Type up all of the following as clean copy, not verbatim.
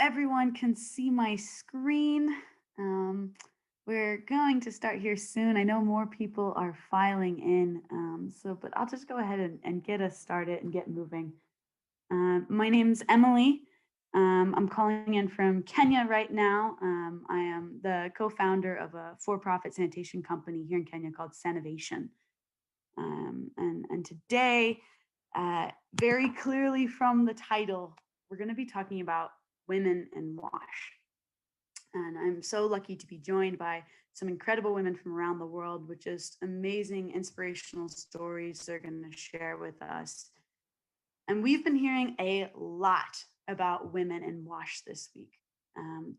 everyone can see my screen. Um, we're going to start here soon. I know more people are filing in, but I'll just go ahead and get us started and get moving. My name's Emily. I'm calling in from Kenya right now. I am the co-founder of a for-profit sanitation company here in Kenya called Sanovation. And today, very clearly from the title, we're going to be talking about women and wash. And I'm so lucky to be joined by some incredible women from around the world with just amazing inspirational stories they're going to share with us. And we've been hearing a lot about women and wash this week.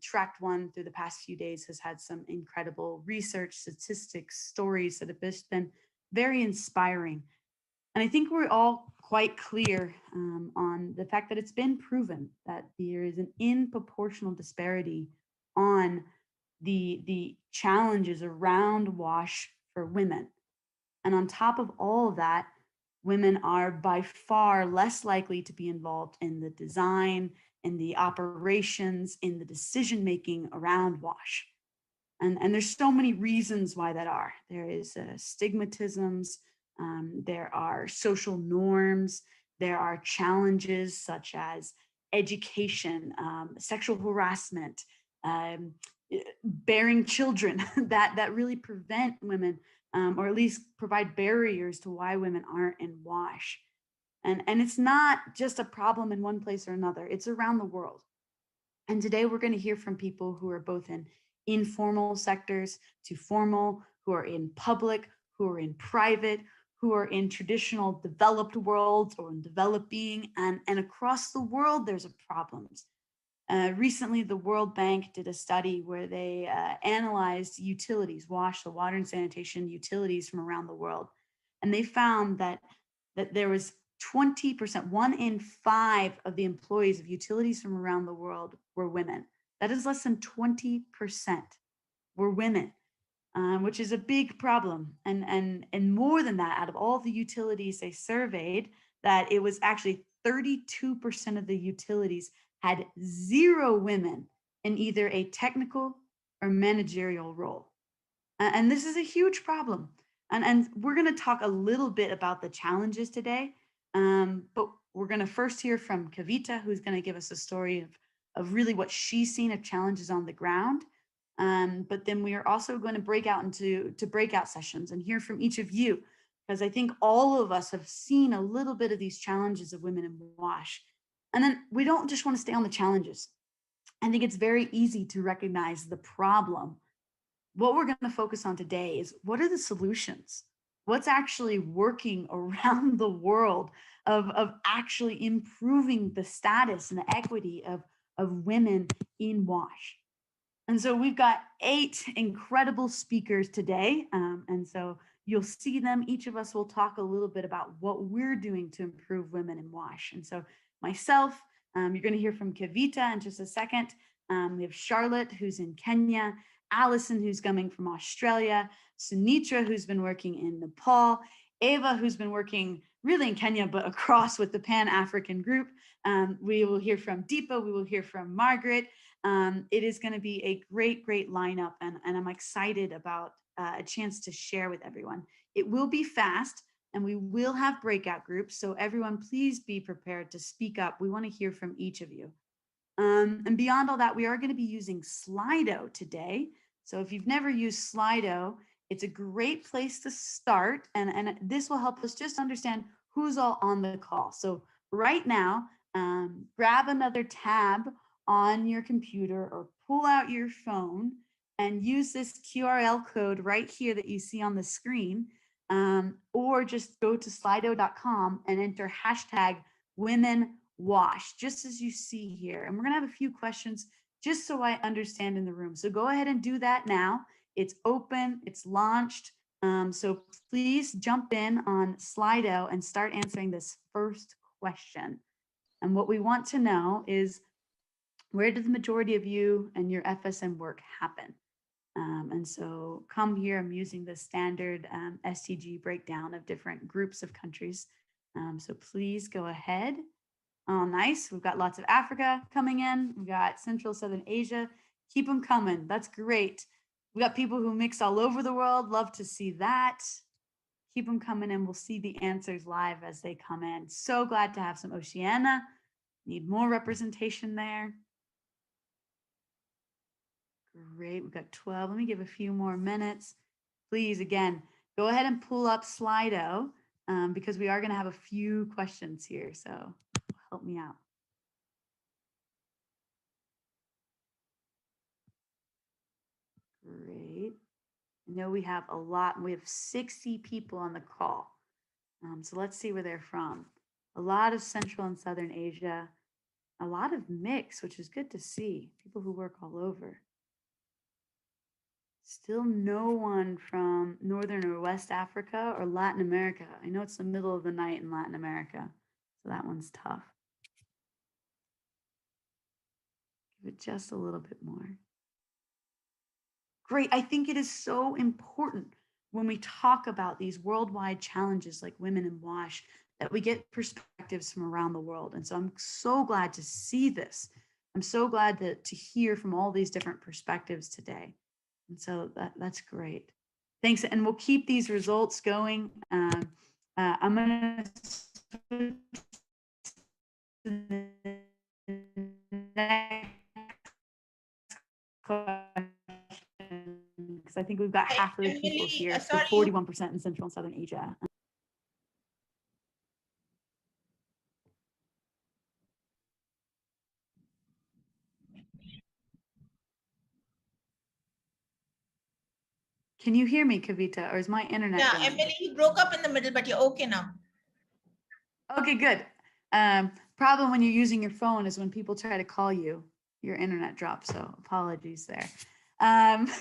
Tract One through the past few days has had some incredible research, statistics, stories that have just been very inspiring. And I think we're all quite clear on the fact that it's been proven that there is an in-proportional disparity on the challenges around WASH for women. And on top of all of that, women are by far less likely to be involved in the design, in the operations, in the decision-making around WASH. And there's so many reasons why that are. There is stigmatisms, there are social norms, there are challenges such as education, sexual harassment, bearing children that really prevent women, or at least provide barriers to why women aren't in WASH. And it's not just a problem in one place or another, it's around the world. And today we're going to hear from people who are both in informal sectors to formal, who are in public, who are in private, who are in traditional developed worlds or in developing, and across the world there's problems. Recently, the World Bank did a study where they analyzed utilities, WASH, the water and sanitation utilities from around the world. And they found that there was 20%, 1 in 5 of the employees of utilities from around the world were women. That is less than 20% were women, which is a big problem. And more than that, out of all the utilities they surveyed, that it was actually 32% of the utilities had 0 women in either a technical or managerial role. And this is a huge problem. And we're going to talk a little bit about the challenges today. But we're going to first hear from Kavita, who's going to give us a story of really what she's seen of challenges on the ground. But then we are also going to break out into breakout sessions and hear from each of you, because I think all of us have seen a little bit of these challenges of women in WASH. And then we don't just want to stay on the challenges. I think it's very easy to recognize the problem. What we're going to focus on today is what are the solutions? What's actually working around the world of actually improving the status and the equity of women in WASH? And so we've got 8 incredible speakers today. And so you'll see them. Each of us will talk a little bit about what we're doing to improve women in WASH. And so myself, you're going to hear from Kavita in just a second. We have Charlotte, who's in Kenya, Allison, who's coming from Australia, Sunitra, who's been working in Nepal, Ava, who's been working really in Kenya, but across with the Pan-African group. We will hear from Deepa, we will hear from Margaret. It is going to be a great lineup, and I'm excited about a chance to share with everyone. It will be fast, and we will have breakout groups, so everyone please be prepared to speak up. We want to hear from each of you. And beyond all that, we are going to be using Slido today. So if you've never used Slido, it's a great place to start, and this will help us just understand who's all on the call. So right now, grab another tab on your computer or pull out your phone and use this QRL code right here that you see on the screen, or just go to slido.com and enter hashtag #WomenWash, just as you see here. And we're gonna have a few questions just so I understand in the room. So go ahead and do that now. It's open, it's launched. So please jump in on Slido and start answering this first question. And what we want to know is, where did the majority of you and your FSM work happen? And so come here, I'm using the standard STG breakdown of different groups of countries. So please go ahead. Oh, nice. We've got lots of Africa coming in. We've got Central, Southern Asia. Keep them coming. That's great. We got people who mix all over the world. Love to see that. Keep them coming in. We'll see the answers live as they come in. So glad to have some Oceania. Need more representation there. Great. We've got 12. Let me give a few more minutes. Please, again, go ahead and pull up Slido because we are going to have a few questions here. So help me out. Great. I know we have a lot. We have 60 people on the call. So let's see where they're from. A lot of Central and Southern Asia, a lot of mix, which is good to see. People who work all over. Still no one from Northern or West Africa or Latin America. I know it's the middle of the night in Latin America, so that one's tough. Give it just a little bit more. Great. I think it is so important when we talk about these worldwide challenges like women in WASH that we get perspectives from around the world. And so I'm so glad to see this. I'm so glad to hear from all these different perspectives today. And so that's great. Thanks. And we'll keep these results going. I'm going to next question because I think we've got half of the people here, so 41% in Central and Southern Asia. Can you hear me, Kavita, or is my internet going? Emily, you broke up in the middle, but you're okay now. Okay, good. Problem when you're using your phone is when people try to call you, your internet drops, so apologies there.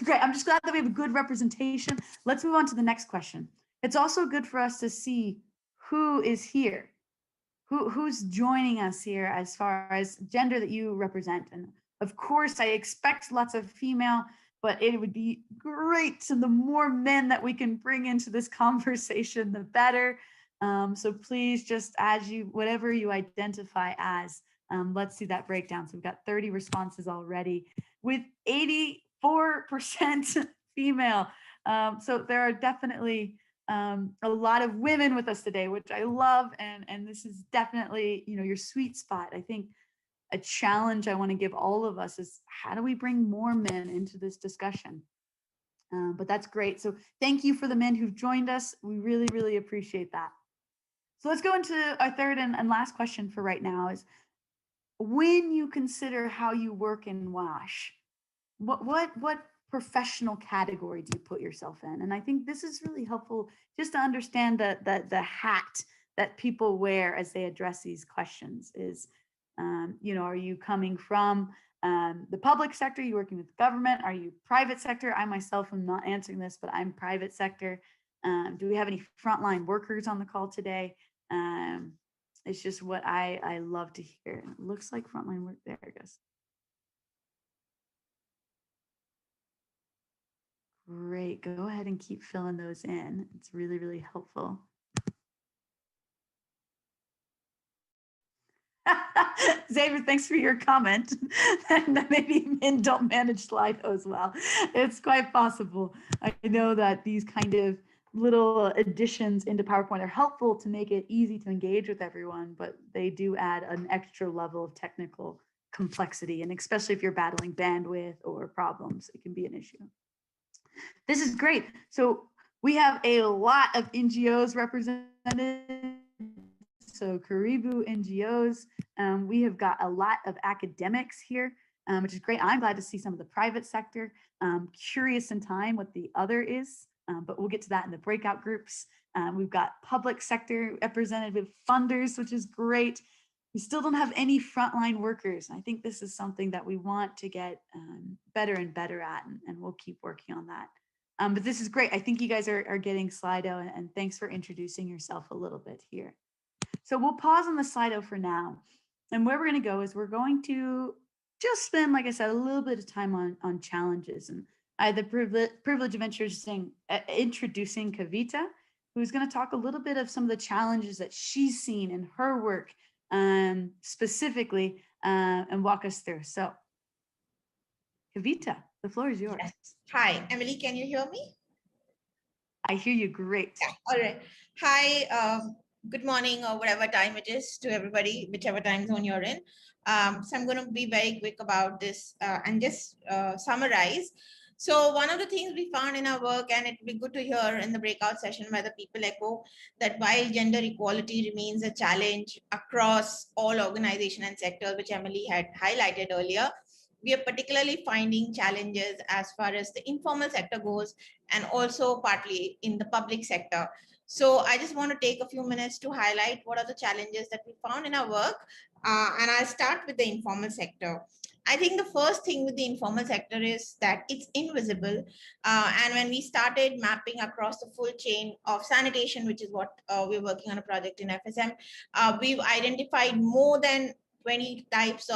Great, I'm just glad that we have a good representation. Let's move on to the next question. It's also good for us to see who is here, who's joining us here as far as gender that you represent. And of course, I expect lots of female, but it would be great. So the more men that we can bring into this conversation, the better. So please just whatever you identify as, let's see that breakdown. So we've got 30 responses already with 84% female. So there are definitely a lot of women with us today, which I love. And this is definitely, your sweet spot. I think a challenge I want to give all of us is how do we bring more men into this discussion? But that's great. So thank you for the men who've joined us. We really, really appreciate that. So let's go into our third and last question for right now is when you consider how you work in WASH, what professional category do you put yourself in? And I think this is really helpful just to understand the hat that people wear as they address these questions is, are you coming from the public sector? Are you working with the government? Are you private sector? I myself am not answering this, but I'm private sector. Do we have any frontline workers on the call today? It's just what I love to hear. It looks like frontline work there, I guess. Great. Go ahead and keep filling those in. It's really, really helpful. Xavier, thanks for your comment. And maybe men don't manage Slido as well. It's quite possible. I know that these kind of little additions into PowerPoint are helpful to make it easy to engage with everyone, but they do add an extra level of technical complexity. And especially if you're battling bandwidth or problems, it can be an issue. This is great. So we have a lot of NGOs represented. So Karibu NGOs. We have got a lot of academics here, which is great. I'm glad to see some of the private sector. Curious in time what the other is, but we'll get to that in the breakout groups. We've got public sector represented with funders, which is great. We still don't have any frontline workers. I think this is something that we want to get better and better at, and we'll keep working on that. But this is great. I think you guys are getting Slido, and thanks for introducing yourself a little bit here. So we'll pause on the Slido for now. And where we're going to go is we're going to just spend, like I said, a little bit of time on challenges. And I had the privilege of introducing Kavita, who's going to talk a little bit of some of the challenges that she's seen in her work specifically and walk us through. So, Kavita, the floor is yours. Yes. Hi, Emily, can you hear me? I hear you great. Yeah, all right. Hi, good morning or whatever time it is to everybody, whichever time zone you're in. So I'm going to be very quick about this and just summarize. So one of the things we found in our work, and it would be good to hear in the breakout session where the people echo, that while gender equality remains a challenge across all organization and sectors, which Emily had highlighted earlier, we are particularly finding challenges as far as the informal sector goes, and also partly in the public sector. So I just want to take a few minutes to highlight what are the challenges that we found in our work. And I'll start with the informal sector. I think the first thing with the informal sector is that it's invisible. And when we started mapping across the full chain of sanitation, which is what we're working on a project in FSM, we've identified more than 20 types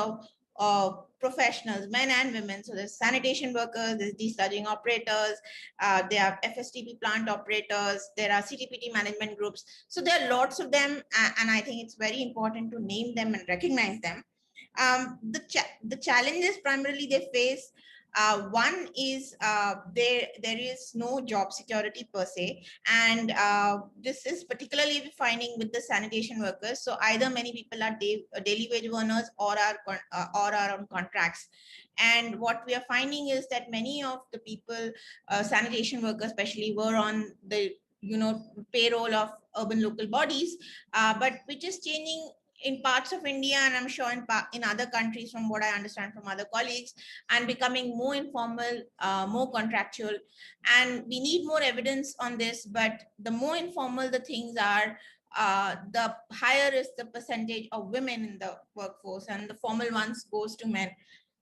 of professionals, men and women. So there's sanitation workers, there's desludging operators, there are FSTP plant operators, there are CTPT management groups. So there are lots of them, and I think it's very important to name them and recognize them. The challenges primarily they face, one is there is no job security per se, and this is particularly finding with the sanitation workers. So either many people are daily wage earners or are on contracts. And what we are finding is that many of the people, sanitation workers especially, were on the payroll of urban local bodies, but which is changing in parts of India, and I'm sure in other countries, from what I understand from other colleagues, and becoming more informal, more contractual. And we need more evidence on this, but the more informal the things are, the higher is the percentage of women in the workforce, and the formal ones goes to men.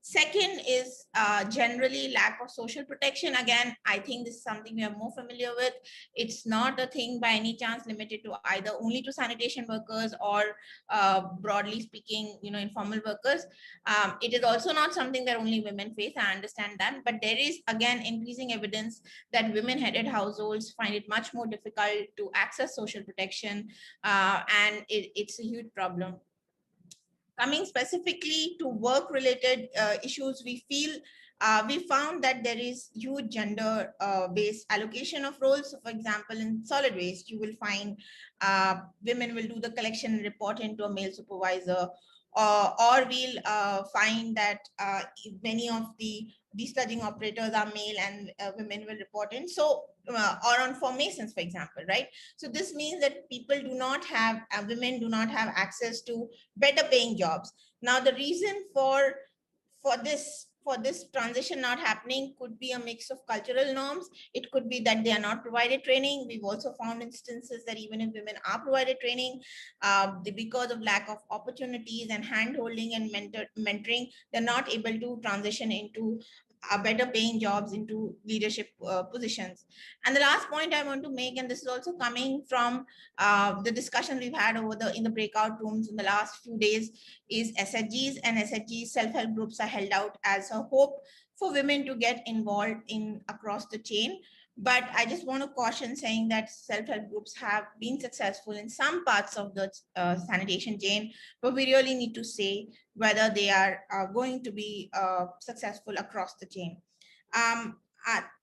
Second is generally lack of social protection. Again, I think this is something we are more familiar with. It's not a thing by any chance limited to either only to sanitation workers or broadly speaking, informal workers. It is also not something that only women face. I understand that, but there is again increasing evidence that women-headed households find it much more difficult to access social protection, and it's a huge problem. Coming specifically to work-related issues, we found that there is huge gender-based allocation of roles. So for example, in solid waste, you will find women will do the collection and report into a male supervisor, or we'll find that many of the desludging operators are male and women will report in. So, or on formations, for example, right? So this means that people do not have, women do not have access to better paying jobs. Now, the reason for this transition not happening could be a mix of cultural norms. It could be that they are not provided training. We've also found instances that even if women are provided training, because of lack of opportunities and hand holding and mentoring, they're not able to transition into better paying jobs, into leadership positions. And the last point I want to make, and this is also coming from the discussion we've had in the breakout rooms in the last few days, is SHGs. And SHGs, self-help groups, are held out as a hope for women to get involved in across the chain. But I just want to caution, saying that self-help groups have been successful in some parts of the sanitation chain, but we really need to say whether they are going to be successful across the chain.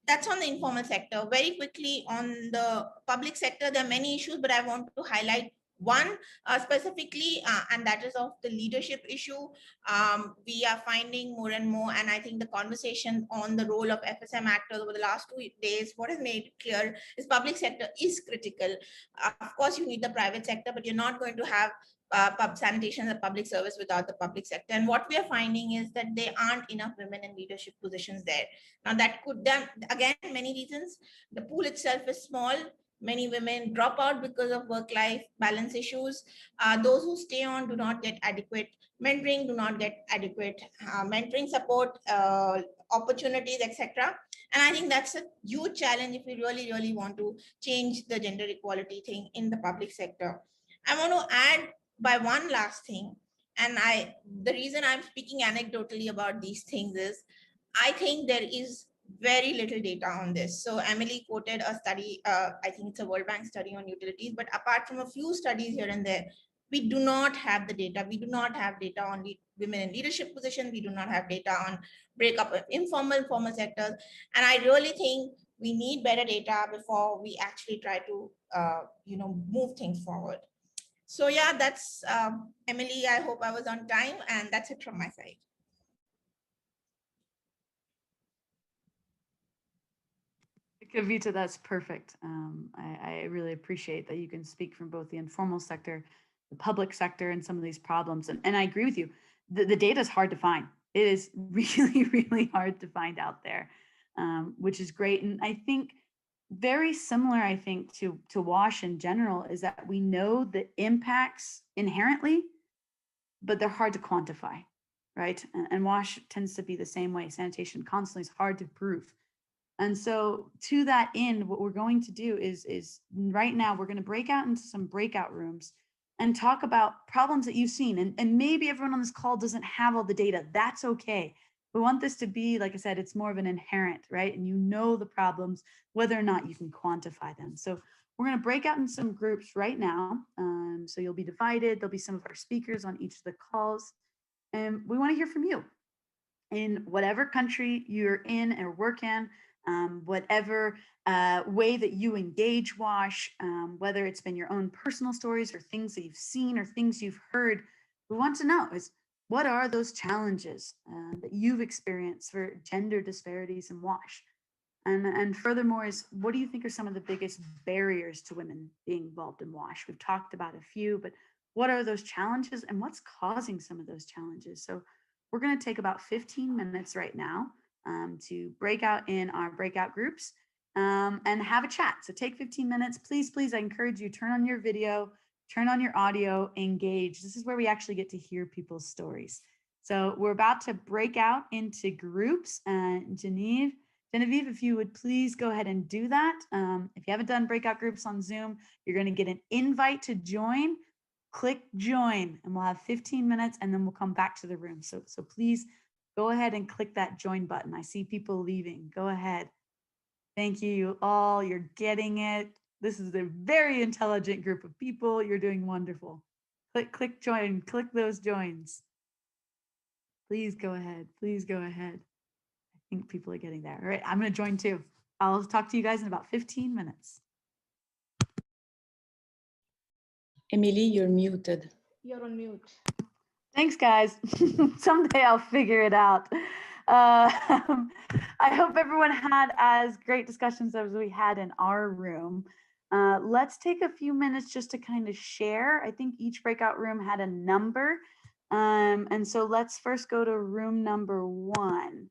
That's on the informal sector. Very quickly on the public sector, there are many issues, but I want to highlight one specifically, and that is of the leadership issue. We are finding more and more, and I think the conversation on the role of FSM actors over the last 2 days, what has made clear is public sector is critical. Of course, you need the private sector, but you're not going to have sanitation as a public service without the public sector. And what we are finding is that there aren't enough women in leadership positions there. Now, that could, again, many reasons. The pool itself is small. Many women drop out because of work-life balance issues. Those who stay on do not get adequate mentoring, do not get adequate mentoring support, opportunities, etc. And I think that's a huge challenge if we really, really want to change the gender equality thing in the public sector. I want to add by one last thing, and the reason I'm speaking anecdotally about these things is I think there is very little data on this. So Emily quoted a study, I think it's a World Bank study on utilities, but apart from a few studies here and there, We do not have the data. We do not have data on women in leadership positions. We do not have data on breakup of informal, formal sectors. And I really think we need better data before we actually try to, move things forward. So yeah, that's Emily. I hope I was on time, and that's it from my side. Kavita, that's perfect. I really appreciate that you can speak from both the informal sector, the public sector, and some of these problems. And I agree with you. The data is hard to find. It is really, really hard to find out there, which is great. And I think very similar, I think, to WASH in general, is that we know the impacts inherently, but they're hard to quantify, right? And WASH tends to be the same way. Sanitation constantly is hard to prove. And so to that end, what we're going to do is right now, we're going to break out into some breakout rooms and talk about problems that you've seen. And maybe everyone on this call doesn't have all the data. That's okay. We want this to be, like I said, it's more of an inherent, right? And you know the problems, whether or not you can quantify them. So we're going to break out in some groups right now. So you'll be divided. There'll be some of our speakers on each of the calls. And we want to hear from you in whatever country you're in or work in, whatever way that you engage WASH, whether it's been your own personal stories or things that you've seen or things you've heard. We want to know is what are those challenges that you've experienced for gender disparities in WASH? And furthermore is what do you think are some of the biggest barriers to women being involved in WASH? We've talked about a few, but what are those challenges and what's causing some of those challenges? So we're going to take about 15 minutes right now to break out in our breakout groups and have a chat. So take 15 minutes. Please, I encourage you, turn on your video, turn on your audio, engage. This is where we actually get to hear people's stories. So we're about to break out into groups. Genevieve, if you would please go ahead and do that. If you haven't done breakout groups on Zoom, you're going to get an invite to join. Click join and we'll have 15 minutes and then we'll come back to the room. So please go ahead and click that join button. I see people leaving. Go ahead. Thank you all. You're getting it. This is a very intelligent group of people. You're doing wonderful. Click join, click those joins. Please go ahead. Please go ahead. I think people are getting there. All right, I'm going to join too. I'll talk to you guys in about 15 minutes. Emily, you're muted. You're on mute. Thanks, guys. Someday I'll figure it out. I hope everyone had as great discussions as we had in our room. Let's take a few minutes just to kind of share. I think each breakout room had a number. And so let's first go to room number 1.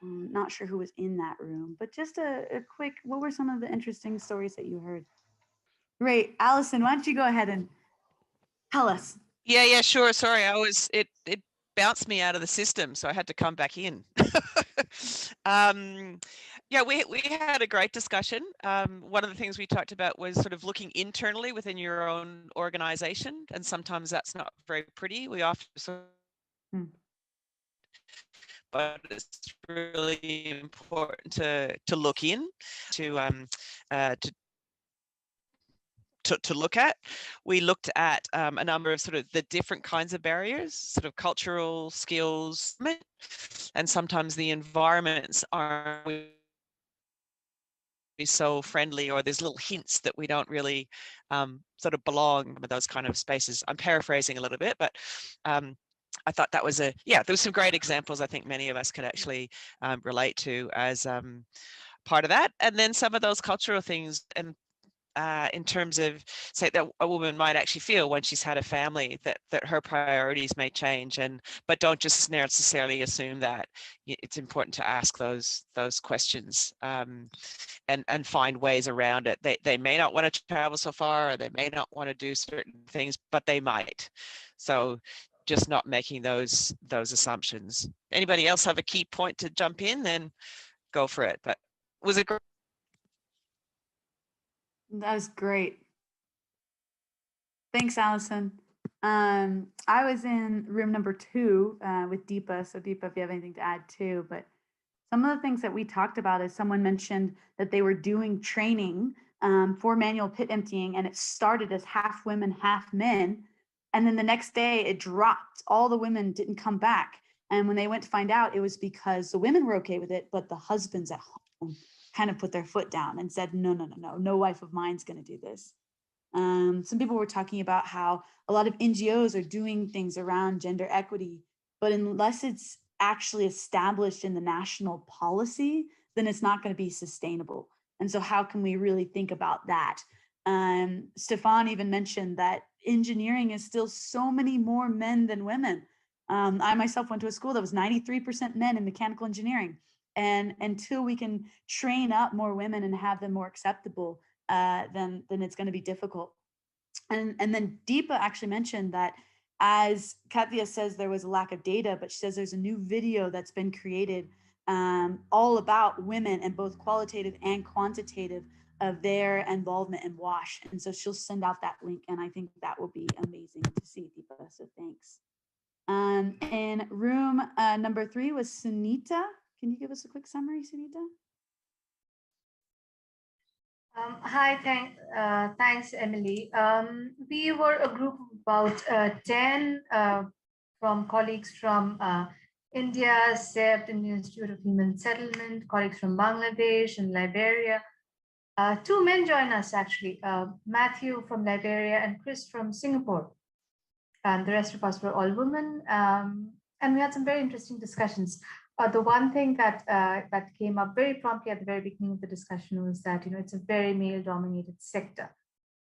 I'm not sure who was in that room, but just a quick, what were some of the interesting stories that you heard? Great. Allison, why don't you go ahead and tell us? Yeah, sure. Sorry, it bounced me out of the system, so I had to come back in. Yeah, we had a great discussion. One of the things we talked about was sort of looking internally within your own organization, and sometimes that's not very pretty. We often sort of but it's really important to look in to look at. We looked at a number of sort of the different kinds of barriers, sort of cultural skills, and sometimes the environments aren't so friendly, or there's little hints that we don't really sort of belong in those kind of spaces. I'm paraphrasing a little bit, but I thought that was there was some great examples I think many of us could actually relate to as part of that. And then some of those cultural things, and in terms of, say, that a woman might actually feel when she's had a family that her priorities may change, but don't just necessarily assume that. It's important to ask those questions and find ways around it. They may not want to travel so far, or they may not want to do certain things, but they might. So just not making those assumptions. Anybody else have a key point to jump in? Then go for it. But was it great? That was great. Thanks, Allison. I was in room number 2 with Deepa. So Deepa, if you have anything to add too, but some of the things that we talked about is someone mentioned that they were doing training for manual pit emptying, and it started as half women, half men. And then the next day it dropped. All the women didn't come back. And when they went to find out, it was because the women were okay with it, but the husbands at home kind of put their foot down and said, no, no, no, no, no wife of mine's going to do this. Some people were talking about how a lot of NGOs are doing things around gender equity, but unless it's actually established in the national policy, then it's not going to be sustainable. And so how can we really think about that? Stefan even mentioned that engineering is still so many more men than women. I myself went to a school that was 93% men in mechanical engineering. And until we can train up more women and have them more acceptable, then it's going to be difficult. And then Deepa actually mentioned that, as Katya says, there was a lack of data, but she says there's a new video that's been created all about women and both qualitative and quantitative of their involvement in WASH. And so she'll send out that link, and I think that will be amazing to see, Deepa, so thanks. In room number 3 was Sunita. Can you give us a quick summary, Sunita? Hi, thanks, Emily. We were a group of about 10 from colleagues from India, CEPT, Indian Institute of Human Settlement, colleagues from Bangladesh and Liberia. 2 men joined us actually, Matthew from Liberia and Chris from Singapore. And the rest of us were all women. And we had some very interesting discussions. The one thing that came up very promptly at the very beginning of the discussion was that it's a very male-dominated sector,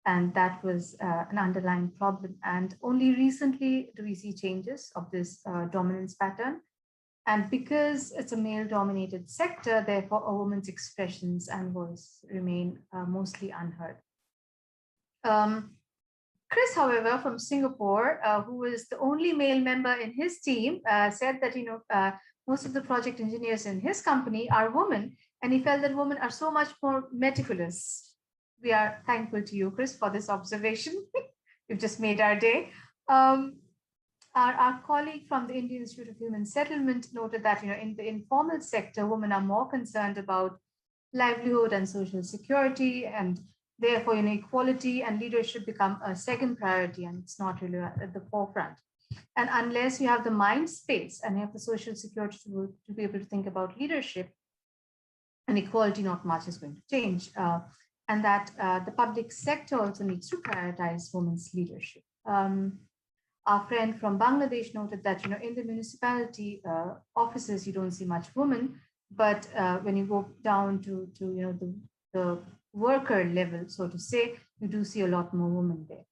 and that was an underlying problem. And only recently do we see changes of this dominance pattern. And because it's a male-dominated sector, therefore a woman's expressions and voice remain mostly unheard. Chris, however, from Singapore, who was the only male member in his team, said that most of the project engineers in his company are women, and he felt that women are so much more meticulous. We are thankful to you, Chris, for this observation. You've just made our day. Our colleague from the Indian Institute of Human Settlement noted that in the informal sector, women are more concerned about livelihood and social security, and therefore equality and leadership become a second priority, and it's not really at the forefront. And unless you have the mind space and you have the social security to be able to think about leadership and equality, not much is going to change. And that the public sector also needs to prioritize women's leadership. Our friend from Bangladesh noted that in the municipality offices, you don't see much women, but when you go down to the worker level, so to say, you do see a lot more women there.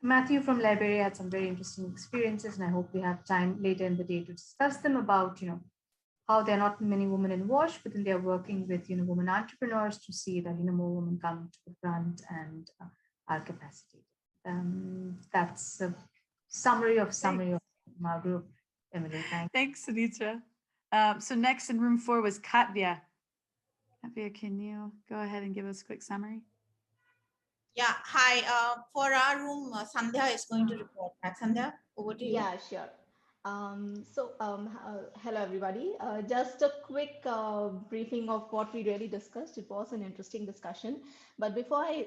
Matthew from Liberia had some very interesting experiences, and I hope we have time later in the day to discuss them about, how there are not many women in WASH, but then they're working with, women entrepreneurs to see that, more women come to the front and are capacitated. That's a summary of my group. Emily, thanks, Sunita. So next in room 4 was Katya. Katya, can you go ahead and give us a quick summary? Yeah, hi. For our room, Sandhya is going to report. Sandhya, over to you. Yeah, sure. Hello, everybody. Just a quick briefing of what we really discussed. It was an interesting discussion. But before I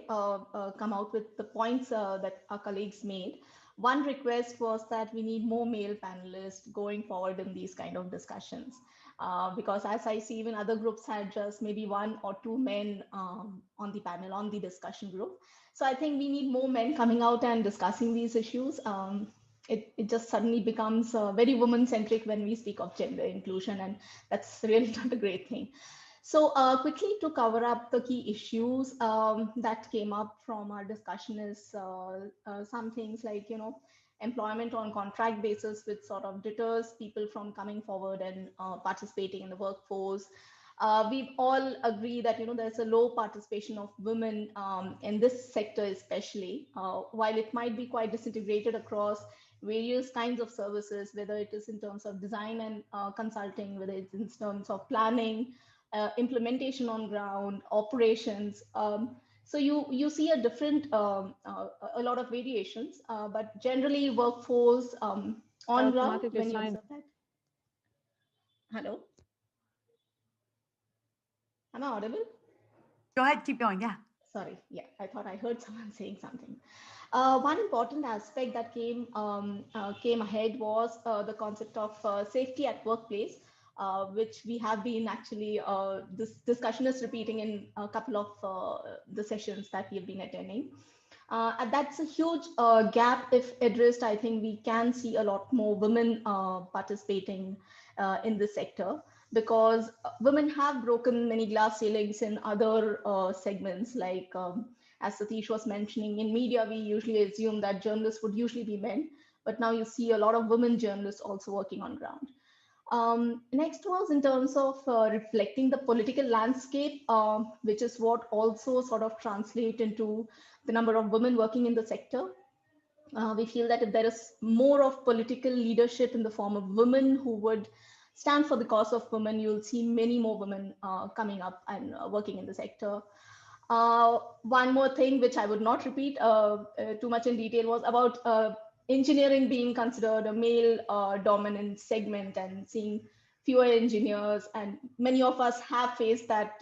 come out with the points that our colleagues made, one request was that we need more male panelists going forward in these kind of discussions. Because as I see, even other groups had just maybe 1 or 2 men on the panel, on the discussion group. So I think we need more men coming out and discussing these issues. It just suddenly becomes very woman-centric when we speak of gender inclusion, and that's really not a great thing. So quickly to cover up the key issues that came up from our discussion is some things like, employment on contract basis, which sort of deters people from coming forward and participating in the workforce. We all agree that there's a low participation of women in this sector, especially while it might be quite disintegrated across various kinds of services, whether it is in terms of design and consulting, whether it's in terms of planning, implementation on ground, operations. So you see a different, a lot of variations, but generally workforce on ground, when you observe that. Hello? Am I audible? Go ahead, keep going, yeah. Sorry, yeah, I thought I heard someone saying something. One important aspect that came ahead was the concept of safety at workplace, which we have been actually, this discussion is repeating in a couple of the sessions that we have been attending. And that's a huge gap. If addressed, I think we can see a lot more women participating in this sector, because women have broken many glass ceilings in other segments, like as Satish was mentioning, in media, we usually assume that journalists would usually be men, but now you see a lot of women journalists also working on ground. Next was in terms of reflecting the political landscape, which is what also sort of translate into the number of women working in the sector. We feel that if there is more of political leadership in the form of women who would stand for the cause of women, you'll see many more women coming up and working in the sector. One more thing, which I would not repeat too much in detail, was about engineering being considered a male dominant segment and seeing fewer engineers. And many of us have faced that,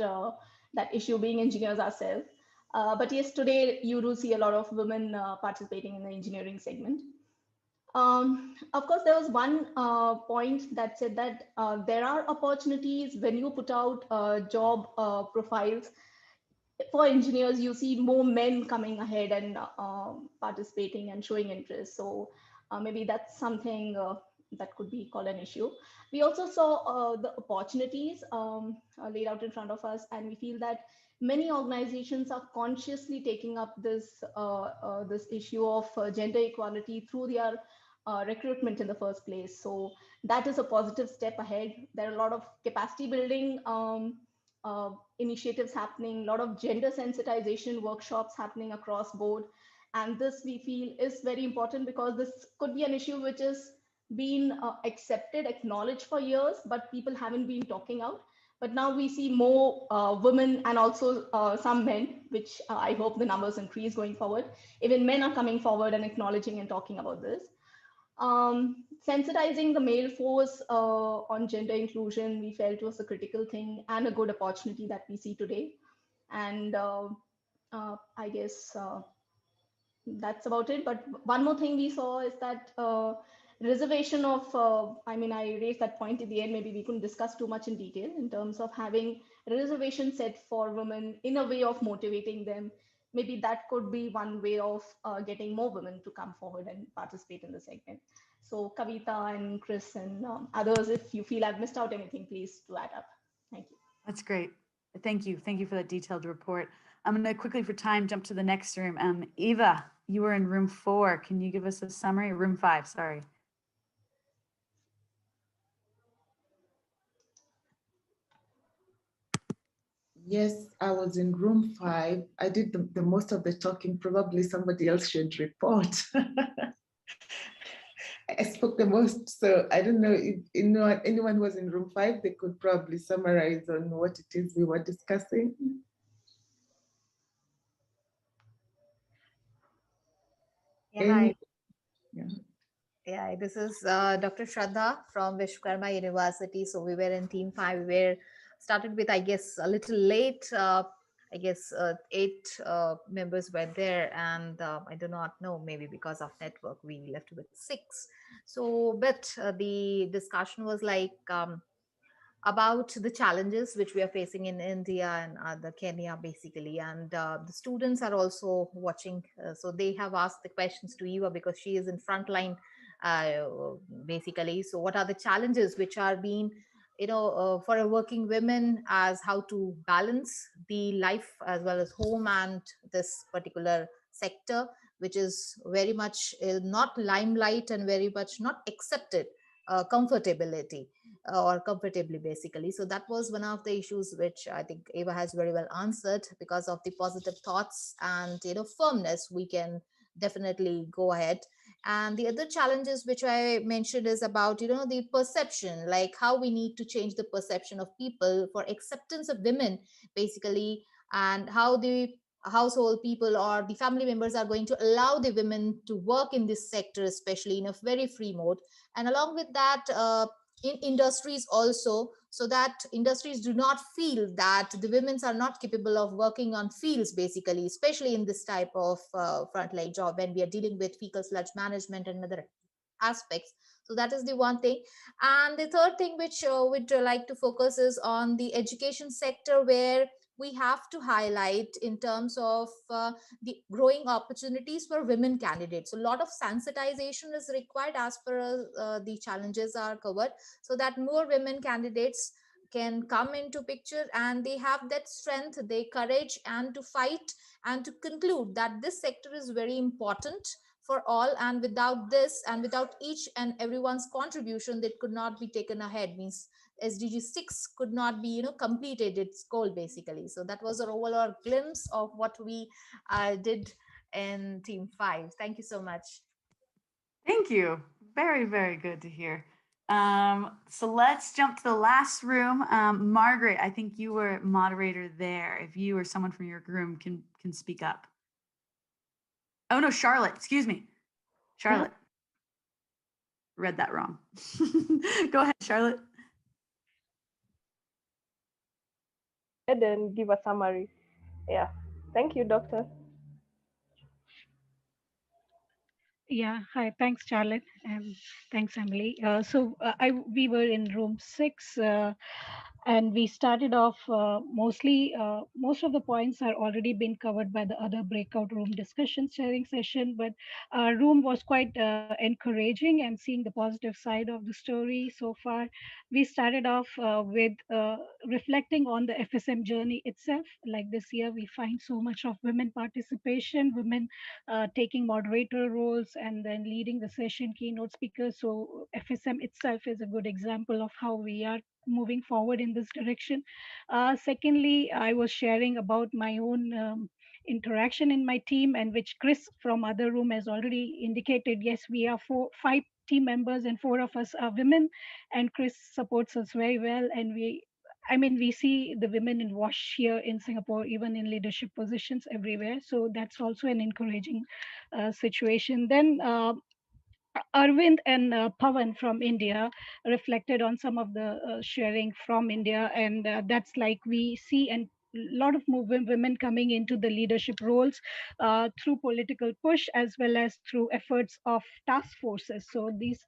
that issue being engineers ourselves. But yes, today you do see a lot of women participating in the engineering segment. Of course, there was one point that said that there are opportunities when you put out job profiles for engineers. You see more men coming ahead and participating and showing interest. So maybe that's something that could be called an issue. We also saw the opportunities laid out in front of us, and we feel that many organizations are consciously taking up this this issue of gender equality through their recruitment in the first place. So that is a positive step ahead. There are a lot of capacity building initiatives happening, a lot of gender sensitization workshops happening across board. And this we feel is very important, because this could be an issue which is been accepted, acknowledged for years, but people haven't been talking out. But now we see more women and also some men, which I hope the numbers increase going forward. Even men are coming forward and acknowledging and talking about this. Sensitizing the male force on gender inclusion, we felt was a critical thing and a good opportunity that we see today. And I guess that's about it. But one more thing we saw is that reservation of, I mean, I raised that point at the end, maybe we couldn't discuss too much in detail in terms of having reservation set for women in a way of motivating them. Maybe that could be one way of getting more women to come forward and participate in the segment. So Kavita and Chris and others, if you feel I've missed out anything, please do add up. Thank you. That's great. Thank you. Thank you for that detailed report. I'm going to quickly, for time, jump to the next room. Eva, you were in room 4. Can you give us a summary? Room 5, sorry. Yes, I was in room 5. I did the most of the talking. Probably somebody else should report. I spoke the most, so I don't know if anyone who was in room 5, they could probably summarize on what it is we were discussing. Yeah, Yeah. yeah, this is Dr. Shraddha from Vishwakarma University. So we were in team 5. We were started with, I guess, a little late. I guess 8 members were there, and I do not know, maybe because of network, we left with 6. So, but the discussion was like about the challenges which we are facing in India and the Kenya basically, and the students are also watching. So they have asked the questions to Eva because she is in frontline basically. So what are the challenges which are being, for a working women, as how to balance the life as well as home and this particular sector, which is very much not limelight and very much not accepted comfortability or comfortably basically. So that was one of the issues which I think Eva has very well answered. Because of the positive thoughts and firmness, we can definitely go ahead. And the other challenges which I mentioned is about the perception, like how we need to change the perception of people for acceptance of women basically, and how the household people or the family members are going to allow the women to work in this sector, especially in a very free mode. And along with that, in industries also, so that industries do not feel that the women are not capable of working on fields, basically, especially in this type of frontline job when we are dealing with fecal sludge management and other aspects. So that is the one thing. And the third thing which would like to focus is on the education sector, where we have to highlight in terms of the growing opportunities for women candidates. So a lot of sensitization is required as per the challenges are covered, so that more women candidates can come into picture and they have that strength, they courage, and to fight and to conclude that this sector is very important for all, and without this and without each and everyone's contribution, that could not be taken ahead, means SDG 6 could not be, completed its goal, basically. So that was a overall glimpse of what we did in Team 5. Thank you so much. Thank you. Very, very good to hear. So let's jump to the last room. Margaret, I think you were moderator there. If you or someone from your room can speak up. Oh no, Charlotte, excuse me. Charlotte. Read that wrong. Go ahead, Charlotte. And give a summary. Yeah. Thank you, Doctor. Yeah, hi. Thanks, Charlotte, and thanks, Emily. We were in room 6, and we started off mostly. Most of the points are already been covered by the other breakout room discussion sharing session, but our room was quite encouraging and seeing the positive side of the story so far. We started off with reflecting on the FSM journey itself. Like this year, we find so much of women participation, women taking moderator roles and then leading the session, keynote speakers. So FSM itself is a good example of how we are moving forward in this direction. Secondly, I was sharing about my own interaction in my team, and which Chris from other room has already indicated. Yes, we are 5 team members and 4 of us are women, and Chris supports us very well. And we see the women in WASH here in Singapore, even in leadership positions everywhere. So that's also an encouraging situation. Then Arvind and Pawan from India reflected on some of the sharing from India, and that's like we see a lot of women coming into the leadership roles through political push as well as through efforts of task forces. So these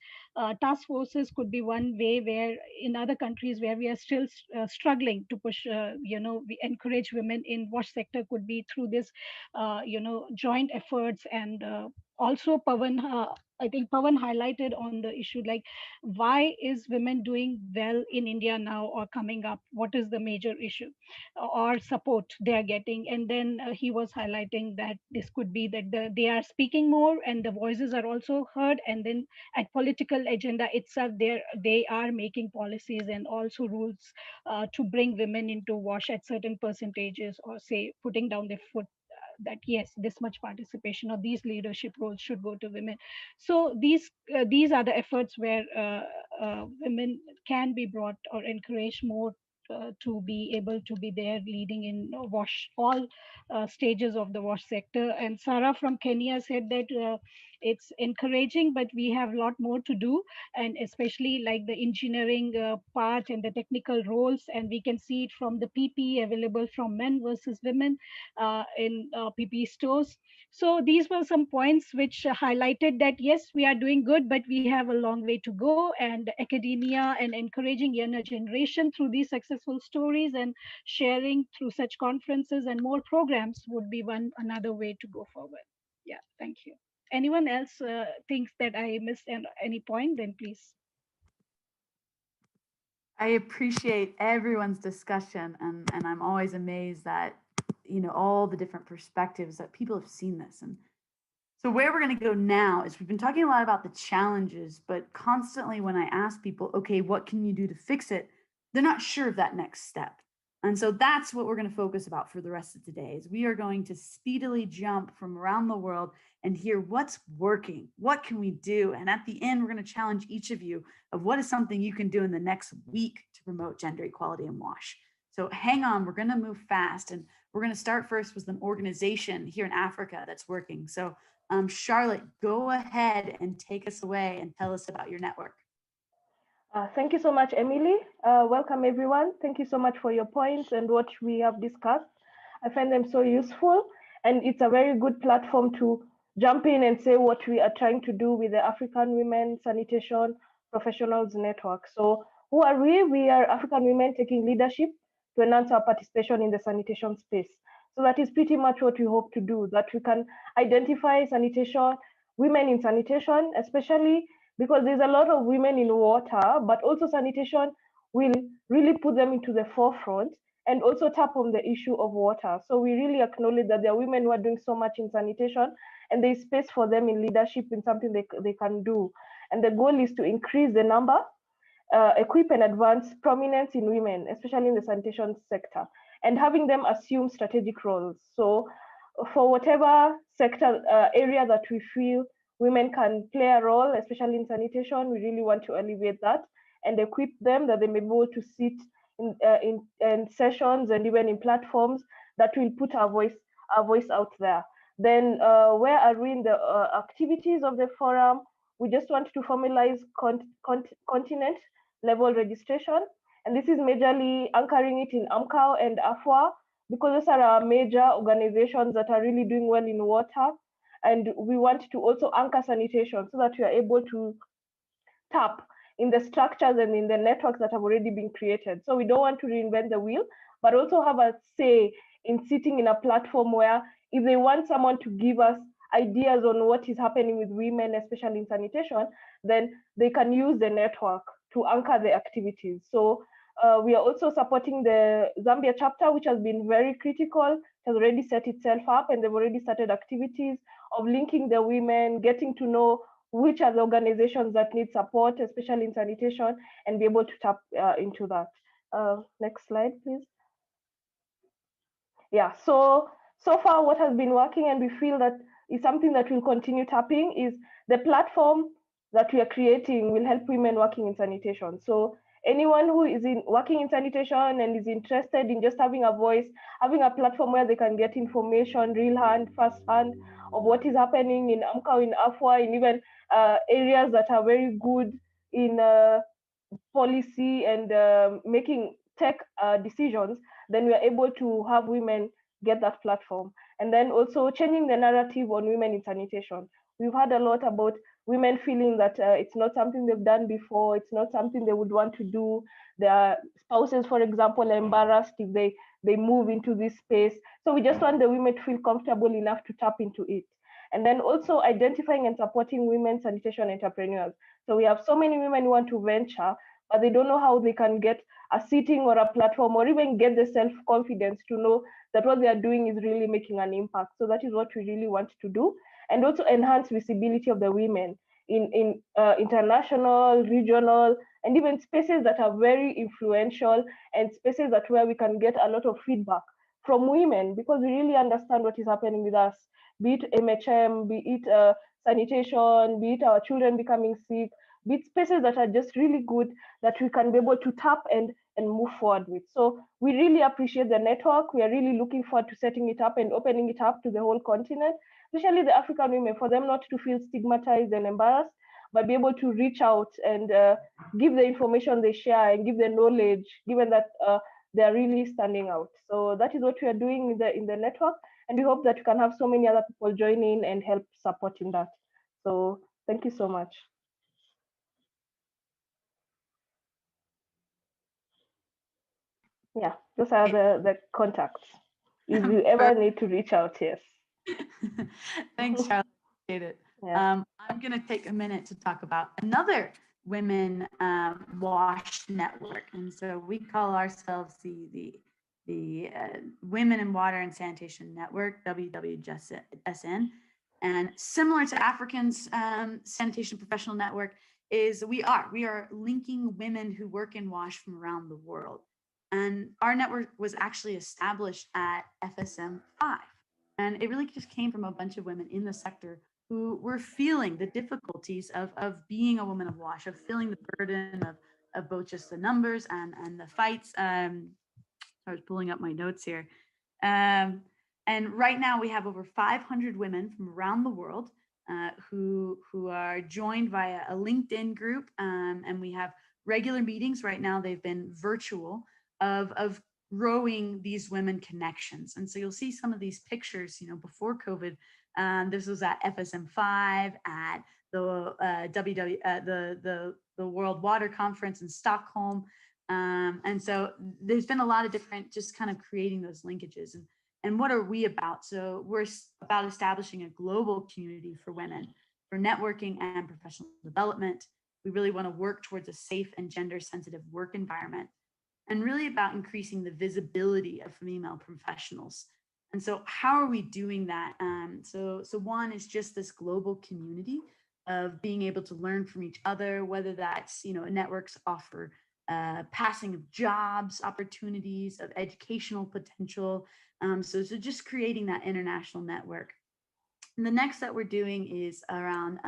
task forces could be one way where in other countries where we are still struggling to push, we encourage women in WASH sector could be through this, joint efforts. And also Pawan, I think Pawan highlighted on the issue, like why is women doing well in India now or coming up? What is the major issue or support they are getting? And then he was highlighting that this could be that they are speaking more and the voices are also heard. And then at political agenda itself, they are making policies and also rules to bring women into WASH at certain percentages, or say putting down their foot that yes, this much participation or these leadership roles should go to women. So these are the efforts where women can be brought or encouraged more to be able to be there leading in WASH, all stages of the WASH sector. And Sarah from Kenya said that it's encouraging, but we have a lot more to do, and especially like the engineering part and the technical roles. And we can see it from the PPE available from men versus women in PPE stores. So these were some points which highlighted that yes, we are doing good, but we have a long way to go. And academia and encouraging younger generation through these successful stories and sharing through such conferences and more programs would be another way to go forward. Yeah, thank you. Anyone else thinks that I missed any point, then please. I appreciate everyone's discussion, and I'm always amazed that all the different perspectives that people have seen this. And so where we're going to go now is we've been talking a lot about the challenges, but constantly when I ask people, okay, what can you do to fix it? They're not sure of that next step. And so that's what we're going to focus about for the rest of today. Is we are going to speedily jump from around the world and hear what's working, what can we do? And at the end, we're going to challenge each of you of what is something you can do in the next week to promote gender equality in WASH. So hang on, we're going to move fast, and we're going to start first with an organization here in Africa that's working. So Charlotte, go ahead and take us away and tell us about your network. Thank you so much, Emily. Welcome, everyone. Thank you so much for your points and what we have discussed. I find them so useful, and it's a very good platform to jump in and say what we are trying to do with the African Women Sanitation Professionals Network. So who are we? We are African women taking leadership to enhance our participation in the sanitation space. So that is pretty much what we hope to do, that we can identify sanitation, women in sanitation, especially because there's a lot of women in water, but also sanitation will really put them into the forefront and also tap on the issue of water. So we really acknowledge that there are women who are doing so much in sanitation, and there's space for them in leadership in something they can do. And the goal is to increase the number, equip and advance prominence in women, especially in the sanitation sector, and having them assume strategic roles. So for whatever sector area that we feel women can play a role, especially in sanitation, we really want to elevate that and equip them that they may be able to sit in sessions and even in platforms that will put our voice out there. Then where are we in the activities of the forum? We just want to formalize continent level registration. And this is majorly anchoring it in AMCAO and AFWA, because those are our major organizations that are really doing well in water. And we want to also anchor sanitation so that we are able to tap in the structures and in the networks that have already been created. So we don't want to reinvent the wheel, but also have a say in sitting in a platform where if they want someone to give us ideas on what is happening with women, especially in sanitation, then they can use the network to anchor the activities. So we are also supporting the Zambia chapter, which has been very critical, has already set itself up, and they've already started activities of linking the women, getting to know which are the organizations that need support, especially in sanitation, and be able to tap into that. Next slide, please. Yeah, so far what has been working, and we feel that is something that will continue tapping, is the platform that we are creating will help women working in sanitation. So anyone who is working in sanitation and is interested in just having a voice, having a platform where they can get information, real hand, first hand, of what is happening in AMCAO, in AFWA, in even areas that are very good in policy and making tech decisions, then we are able to have women get that platform. And then also changing the narrative on women in sanitation. We've heard a lot about women feeling that it's not something they've done before, it's not something they would want to do. Their spouses, for example, are embarrassed if they move into this space. So we just want the women to feel comfortable enough to tap into it. And then also identifying and supporting women sanitation entrepreneurs. So we have so many women who want to venture, but they don't know how they can get a sitting or a platform or even get the self-confidence to know that what they are doing is really making an impact. So that is what we really want to do. And also enhance visibility of the women in international, regional, and even spaces that are very influential, and spaces that where we can get a lot of feedback from women, because we really understand what is happening with us, be it MHM, be it sanitation, be it our children becoming sick, be it spaces that are just really good that we can be able to tap and move forward with. So we really appreciate the network. We are really looking forward to setting it up and opening it up to the whole continent, especially the African women, for them not to feel stigmatized and embarrassed, but be able to reach out and give the information they share and give the knowledge, given that they are really standing out. So that is what we are doing in the network. And we hope that we can have so many other people join in and help supporting that. So thank you so much. Yeah, those are the contacts. If you ever need to reach out, yes. Thanks, Charlotte. Appreciate it. Yeah. I'm going to take a minute to talk about another women WASH network. And so we call ourselves the Women in Water and Sanitation Network, WWSN. And similar to African's Sanitation Professional Network is we are linking women who work in WASH from around the world. And our network was actually established at FSMA 5. And it really just came from a bunch of women in the sector who were feeling the difficulties of being a woman of WASH, of feeling the burden of both just the numbers and the fights. I was pulling up my notes here. And right now we have over 500 women from around the world who are joined via a LinkedIn group. And we have regular meetings right now, they've been virtual of growing these women connections. And so you'll see some of these pictures, before COVID. This was at FSM5, at the the World Water Conference in Stockholm. And so there's been a lot of different, just kind of creating those linkages. And what are we about? So we're about establishing a global community for women, for networking and professional development. We really want to work towards a safe and gender sensitive work environment, and really about increasing the visibility of female professionals. And so how are we doing that? So one is just this global community of being able to learn from each other, whether that's, networks offer passing of jobs, opportunities, of educational potential. So just creating that international network. And the next that we're doing is around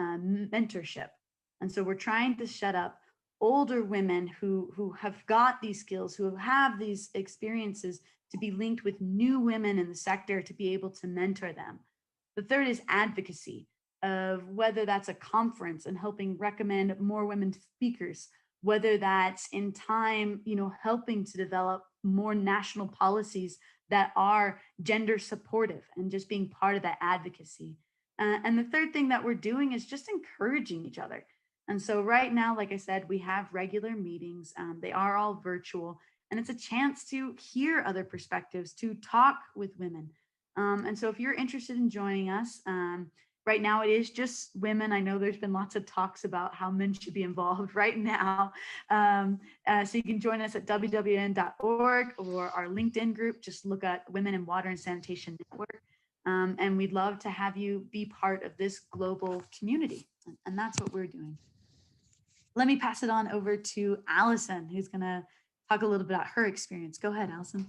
mentorship. And so we're trying to set up older women who have got these skills, who have these experiences, to be linked with new women in the sector to be able to mentor them. The third is advocacy, of whether that's a conference and helping recommend more women speakers, whether that's in time, helping to develop more national policies that are gender supportive and just being part of that advocacy. And the third thing that we're doing is just encouraging each other. And so right now, like I said, we have regular meetings. They are all virtual, and it's a chance to hear other perspectives, to talk with women. And so if you're interested in joining us, right now it is just women. I know there's been lots of talks about how men should be involved right now. So you can join us at wwn.org or our LinkedIn group. Just look at Women in Water and Sanitation Network. And we'd love to have you be part of this global community. And that's what we're doing. Let me pass it on over to Allison, who's going to talk a little bit about her experience. Go ahead, Allison.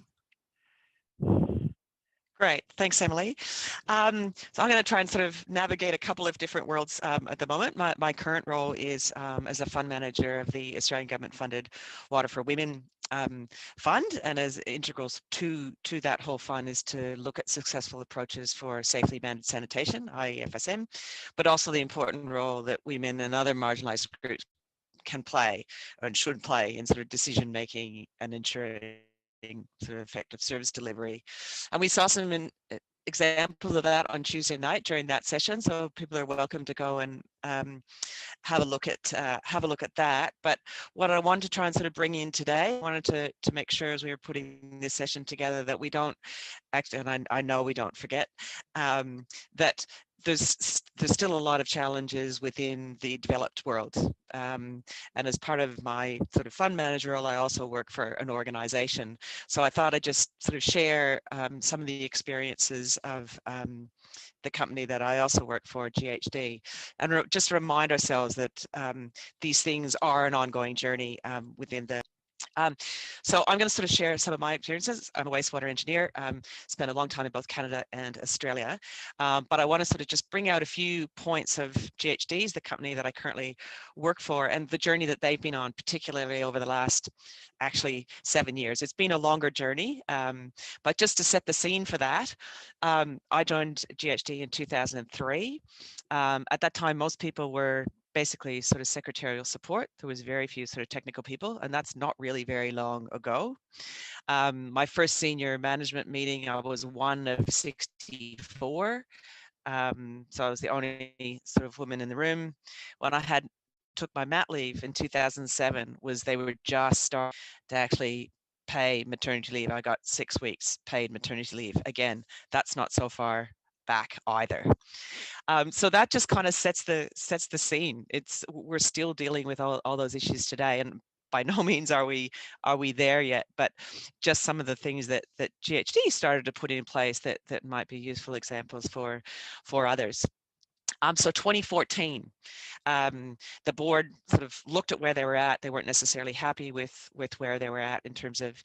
Great, thanks, Emily. So I'm going to try and sort of navigate a couple of different worlds at the moment. My current role is as a fund manager of the Australian government-funded Water for Women fund, and as integrals to that whole fund is to look at successful approaches for safely managed sanitation, i.e. FSM, but also the important role that women and other marginalised groups can play and should play in sort of decision making and ensuring sort of effective service delivery. And we saw some examples of that on Tuesday night during that session, so people are welcome to go and have a look at that. But what I wanted to try and sort of bring in today, I wanted to make sure as we were putting this session together that we don't actually, and I know we don't forget, that there's still a lot of challenges within the developed world. And as part of my sort of fund manager role, I also work for an organization. So I thought I'd just sort of share some of the experiences of the company that I also work for, GHD, and just remind ourselves that these things are an ongoing journey within the so I'm going to sort of share some of my experiences. I'm a wastewater engineer, spent a long time in both Canada and Australia, but I want to sort of just bring out a few points of GHD's, the company that I currently work for, and the journey that they've been on, particularly over the last actually 7 years. It's been a longer journey, but just to set the scene for that, I joined GHD in 2003. At that time, most people were basically sort of secretarial support. There was very few sort of technical people, and that's not really very long ago. My first senior management meeting, I was one of 64. So I was the only sort of woman in the room. When I took my mat leave in 2007, they were just starting to actually pay maternity leave. I got 6 weeks paid maternity leave. Again, that's not so far back either. So that just kind of sets the scene. We're still dealing with all those issues today, and by no means are we there yet, but just some of the things that GHD started to put in place that might be useful examples for others. So 2014, the board sort of looked at where they were at. They weren't necessarily happy with where they were at in terms of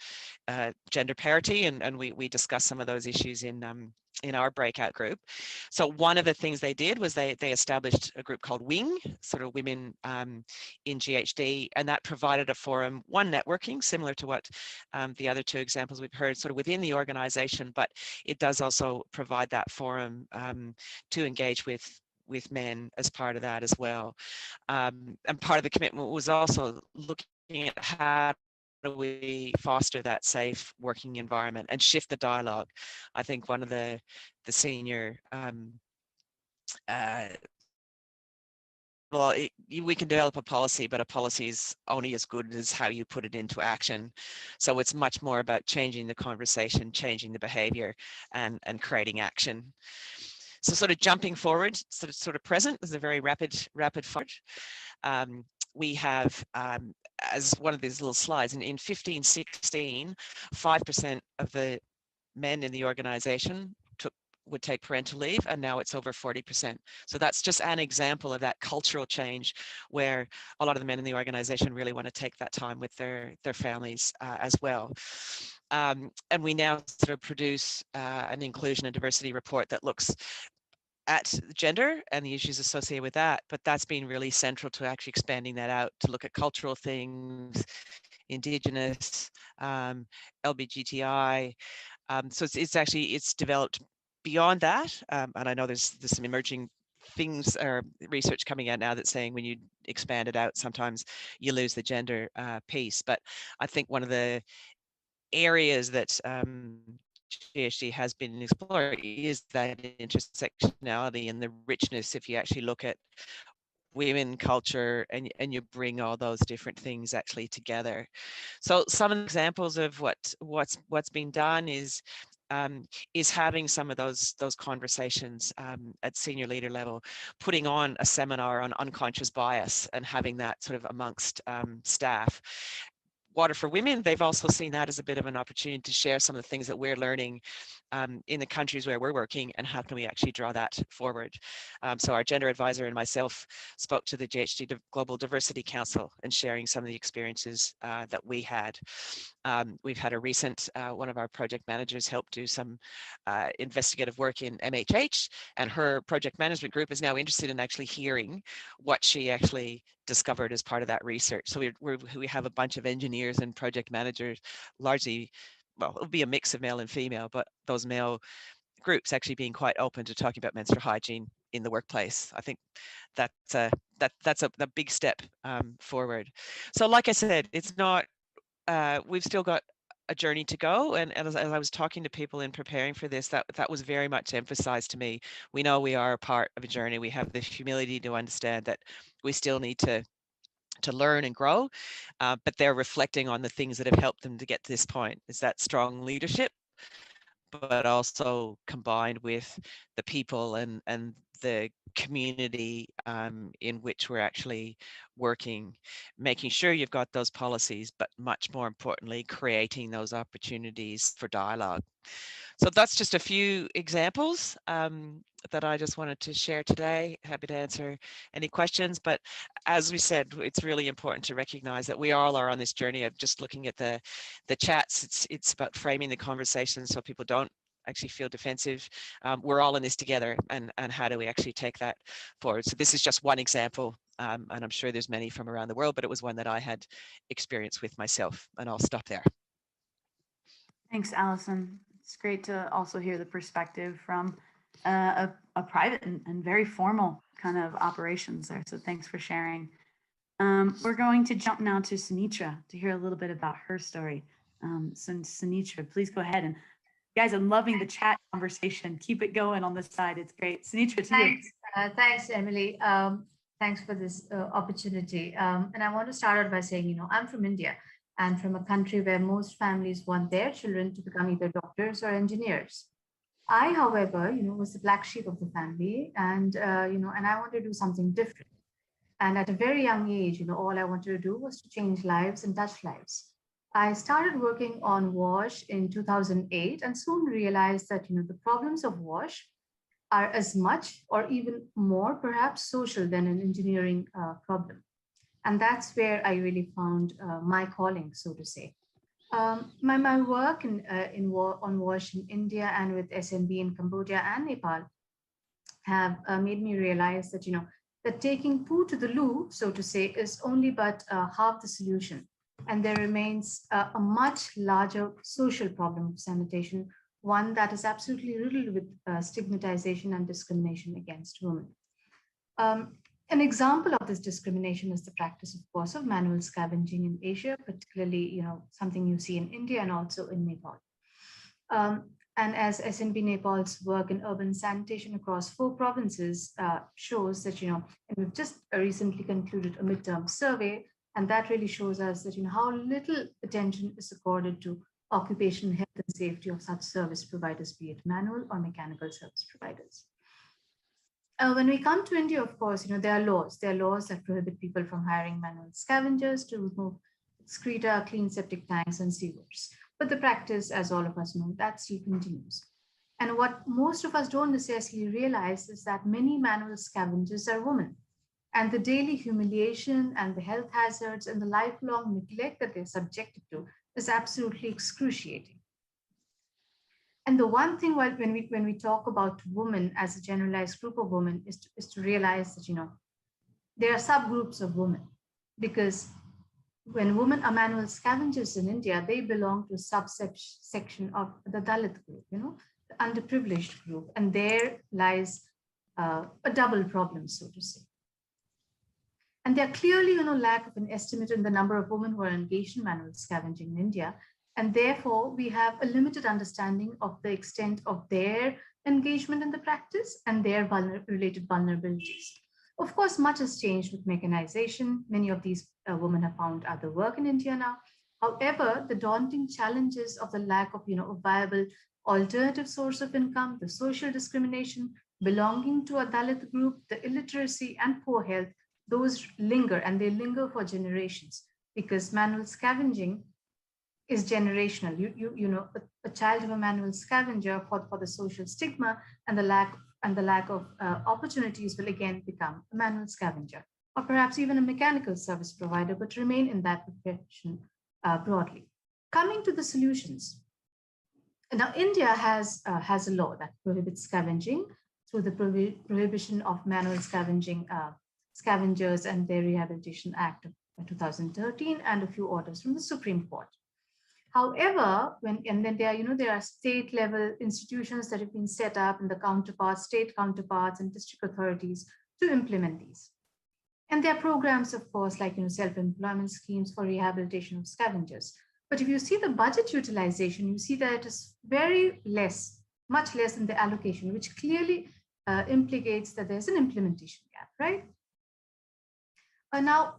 gender parity, and we discussed some of those issues in our breakout group. So one of the things they did was they established a group called WING, sort of Women in GHD, and that provided a forum, one, networking, similar to what the other two examples we've heard, sort of within the organization, but it does also provide that forum to engage with men as part of that as well. And part of the commitment was also looking looking at how do we foster that safe working environment and shift the dialogue. I think one of the senior well, we can develop a policy, but a policy is only as good as how you put it into action. So it's much more about changing the conversation, changing the behavior, and creating action. So sort of jumping forward, sort of present, is a very rapid forward. We have, as one of these little slides, in 1516, 5% of the men in the organization would take parental leave, and now it's over 40%. So that's just an example of that cultural change where a lot of the men in the organization really want to take that time with their families as well. And we now sort of produce an inclusion and diversity report that looks at gender and the issues associated with that, but that's been really central to actually expanding that out to look at cultural things, Indigenous, LGBTI. So it's developed beyond that, and I know there's some emerging things or research coming out now that's saying when you expand it out, sometimes you lose the gender piece. But I think one of the areas that GHD has been exploring is that intersectionality and the richness. If you actually look at women, culture, and you bring all those different things actually together. So some of the examples of what's been done is having some of those conversations at senior leader level, putting on a seminar on unconscious bias and having that sort of amongst staff. Water for Women, they've also seen that as a bit of an opportunity to share some of the things that we're learning in the countries where we're working, and how can we actually draw that forward. So our gender advisor and myself spoke to the GHD Global Diversity Council and sharing some of the experiences that we had. We've had a recent, one of our project managers helped do some investigative work in MHH, and her project management group is now interested in actually hearing what she actually discovered as part of that research. So we have a bunch of engineers and project managers, largely, well, it'll be a mix of male and female, but those male groups actually being quite open to talking about menstrual hygiene in the workplace. I think that's a big step forward. So like I said, it's not, we've still got a journey to go, and as I was talking to people in preparing for this, that was very much emphasized to me. We know we are a part of a journey. We have the humility to understand that we still need to learn and grow, but they're reflecting on the things that have helped them to get to this point. Is that strong leadership, but also combined with the people and the community in which we're actually working, making sure you've got those policies, but much more importantly, creating those opportunities for dialogue. So that's just a few examples that I just wanted to share today. Happy to answer any questions, but as we said, it's really important to recognize that we all are on this journey of just looking at the chats. It's about framing the conversation so people don't actually feel defensive. We're all in this together, and how do we actually take that forward? So this is just one example, and I'm sure there's many from around the world, but it was one that I had experience with myself, and I'll stop there. Thanks, Alison. It's great to also hear the perspective from a private and very formal kind of operations there. So thanks for sharing. We're going to jump now to Sunitra to hear a little bit about her story. So Sunitra, please go ahead. And guys, I'm loving the chat conversation. Keep it going on this side. It's great. Sunitra, to you. Thanks, Emily. Thanks for this opportunity. And I want to start out by saying, I'm from India, and from a country where most families want their children to become either doctors or engineers. I, however, was the black sheep of the family, and and I wanted to do something different. And at a very young age, all I wanted to do was to change lives and touch lives. I started working on WASH in 2008, and soon realized that the problems of WASH are as much or even more perhaps social than an engineering problem. And that's where I really found my calling, so to say. My work on WASH in India and with SNB in Cambodia and Nepal have made me realize that, that taking poo to the loo, so to say, is only but half the solution. And there remains a much larger social problem of sanitation, one that is absolutely riddled with stigmatization and discrimination against women. An example of this discrimination is the practice, of course, of manual scavenging in Asia, particularly, something you see in India and also in Nepal. And as SNB Nepal's work in urban sanitation across 4 provinces shows that, and we've just recently concluded a midterm survey, and that really shows us that, how little attention is accorded to occupational health and safety of such service providers, be it manual or mechanical service providers. When we come to India, of course, there are laws. There are laws that prohibit people from hiring manual scavengers to remove excreta, clean septic tanks, and sewers. But the practice, as all of us know, that still continues. And what most of us don't necessarily realize is that many manual scavengers are women. And the daily humiliation and the health hazards and the lifelong neglect that they're subjected to is absolutely excruciating. And the one thing when we talk about women as a generalized group of women is to realize that, there are subgroups of women, because when women are manual scavengers in India, they belong to a subsection of the Dalit group, the underprivileged group. And there lies a double problem, so to say. And there clearly, lack of an estimate in the number of women who are engaged in manual scavenging in India. And therefore, we have a limited understanding of the extent of their engagement in the practice and their related vulnerabilities. Of course, much has changed with mechanization. Many of these women have found other work in India now. However, the daunting challenges of the lack of, a viable alternative source of income, the social discrimination, belonging to a Dalit group, the illiteracy and poor health, those linger, and they linger for generations, because manual scavenging is generational. A child of a manual scavenger for the social stigma and the lack of opportunities will again become a manual scavenger, or perhaps even a mechanical service provider, but remain in that profession broadly. Coming to the solutions. Now, India has a law that prohibits scavenging through the prohibition of manual scavengers and their Rehabilitation Act of 2013 and a few orders from the Supreme Court. However, there are state level institutions that have been set up, and the state counterparts and district authorities to implement these. And there are programs, of course, like self-employment schemes for rehabilitation of scavengers. But if you see the budget utilization, you see that it is much less than the allocation, which clearly implicates that there's an implementation gap, right? Now,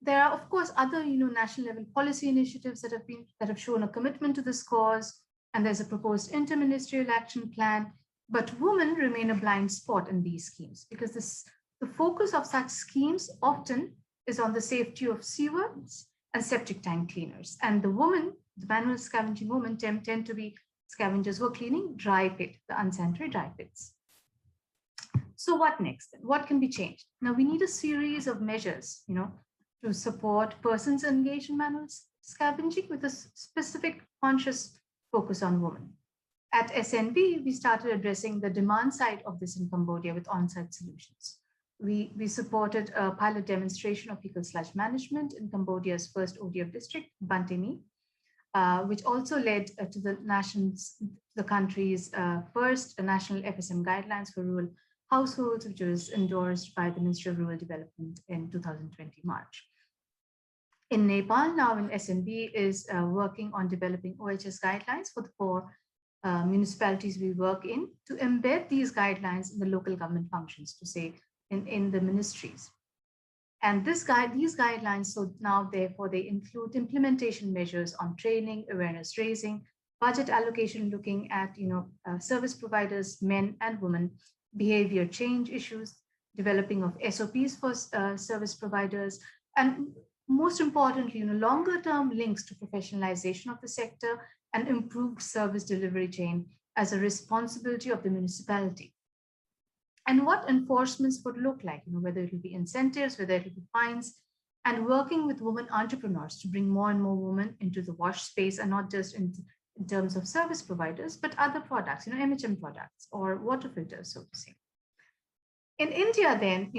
there are, of course, other national level policy initiatives that have shown a commitment to this cause, and there's a proposed interministerial action plan. But women remain a blind spot in these schemes, because the focus of such schemes often is on the safety of sewers and septic tank cleaners. And the manual scavenging women tend to be scavengers who are cleaning the unsanitary dry pits. So what next? What can be changed? Now, we need a series of measures, to support persons engaged in manual scavenging with a specific conscious focus on women. At SNB, we started addressing the demand side of this in Cambodia with on-site solutions. We supported a pilot demonstration of fecal sludge management in Cambodia's first ODF district, Bantini, which also led to the country's first national FSM guidelines for rural households, which was endorsed by the Ministry of Rural Development in 2020 March. In Nepal, now in SNB is working on developing OHS guidelines for the 4 municipalities we work in, to embed these guidelines in the local government functions, to say in the ministries. And these guidelines, so now therefore they include implementation measures on training, awareness raising, budget allocation, looking at service providers, men and women, behavior change issues, developing of SOPs for service providers, and most importantly, longer term links to professionalization of the sector and improved service delivery chain as a responsibility of the municipality. And what enforcements would look like, whether it will be incentives, whether it will be fines, and working with women entrepreneurs to bring more and more women into the wash space, and not just in terms of service providers, but other products, MHM products or water filters, so to say. In India, then,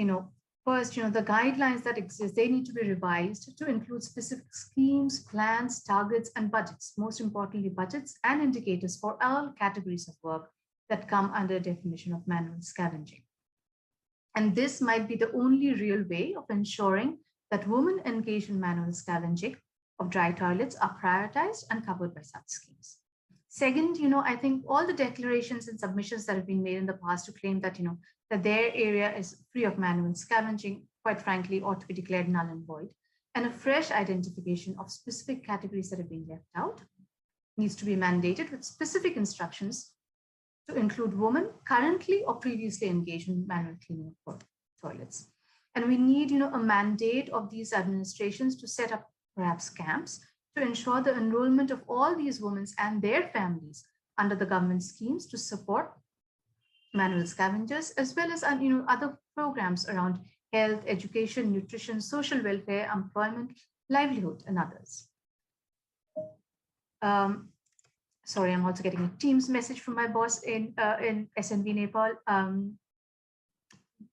first, the guidelines that exist, they need to be revised to include specific schemes, plans, targets, and budgets. Most importantly, budgets and indicators for all categories of work that come under definition of manual scavenging. And this might be the only real way of ensuring that women engaged in manual scavenging of dry toilets are prioritized and covered by such schemes. Second, I think all the declarations and submissions that have been made in the past to claim that, that their area is free of manual scavenging, quite frankly, ought to be declared null and void. And a fresh identification of specific categories that have been left out needs to be mandated with specific instructions to include women currently or previously engaged in manual cleaning of toilets. And we need, a mandate of these administrations to set up perhaps camps to ensure the enrollment of all these women and their families under the government schemes to support manual scavengers, as well as other programs around health, education, nutrition, social welfare, employment, livelihood, and others. Sorry, I'm also getting a Teams message from my boss in SNB Nepal.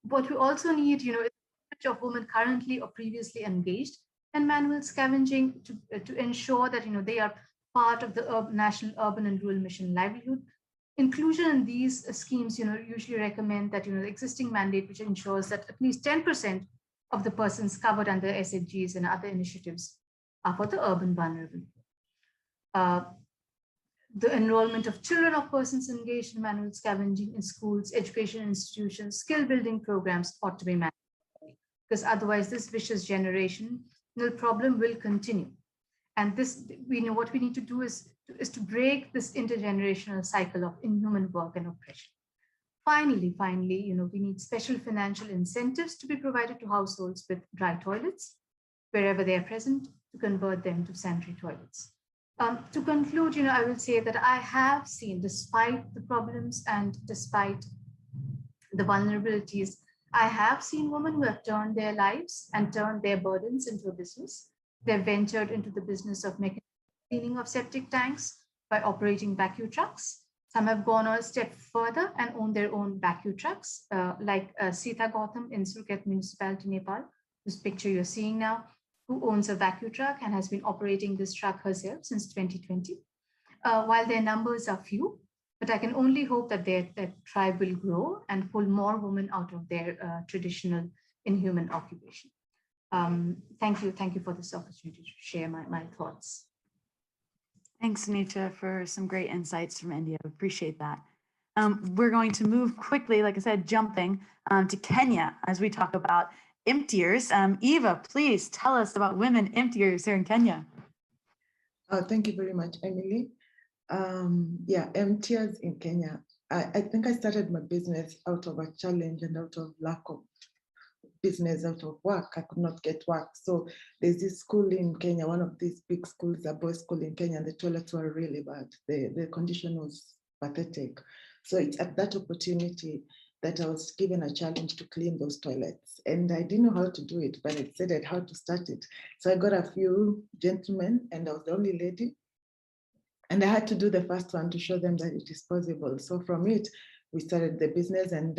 What we also need, is of women currently or previously engaged in manual scavenging to ensure that they are part of the National Urban and Rural Mission livelihood. Inclusion in these schemes, usually recommend that the existing mandate, which ensures that at least 10% of the persons covered under SHGs and other initiatives are for the urban vulnerable. The enrollment of children of persons engaged in manual scavenging in schools, education institutions, skill building programs ought to be managed, because otherwise this vicious generational problem will continue. And this, what we need to do is to break this intergenerational cycle of inhuman work and oppression. Finally, we need special financial incentives to be provided to households with dry toilets, wherever they are present, to convert them to sanitary toilets. To conclude, I will say that I have seen, despite the problems and despite the vulnerabilities, I have seen women who have turned their lives and turned their burdens into a business. They've ventured into the business of cleaning of septic tanks by operating vacuum trucks. Some have gone a step further and own their own vacuum trucks, like Sita Gautam in Surkhet Municipality, Nepal, whose picture you're seeing now, who owns a vacuum truck and has been operating this truck herself since 2020. While their numbers are few, but I can only hope that their tribe will grow and pull more women out of their traditional inhuman occupation. Thank you for this opportunity to share my thoughts. Thanks, Anita, for some great insights from India. Appreciate that. We're going to move quickly, like I said, jumping to Kenya as we talk about emptiers. Eva, please tell us about women emptiers here in Kenya. Thank you very much, Emily. Emptiers in Kenya. I think I started my business out of a challenge and out of lack of business, out of work. I could not get work. So there's this school in Kenya, one of these big schools, a boys' school in Kenya, and the toilets were really bad. The condition was pathetic. So it's at that opportunity that I was given a challenge to clean those toilets. And I didn't know how to do it, but I decided how to start it. So I got a few gentlemen and I was the only lady. And I had to do the first one to show them that it is possible. So from it, we started the business, and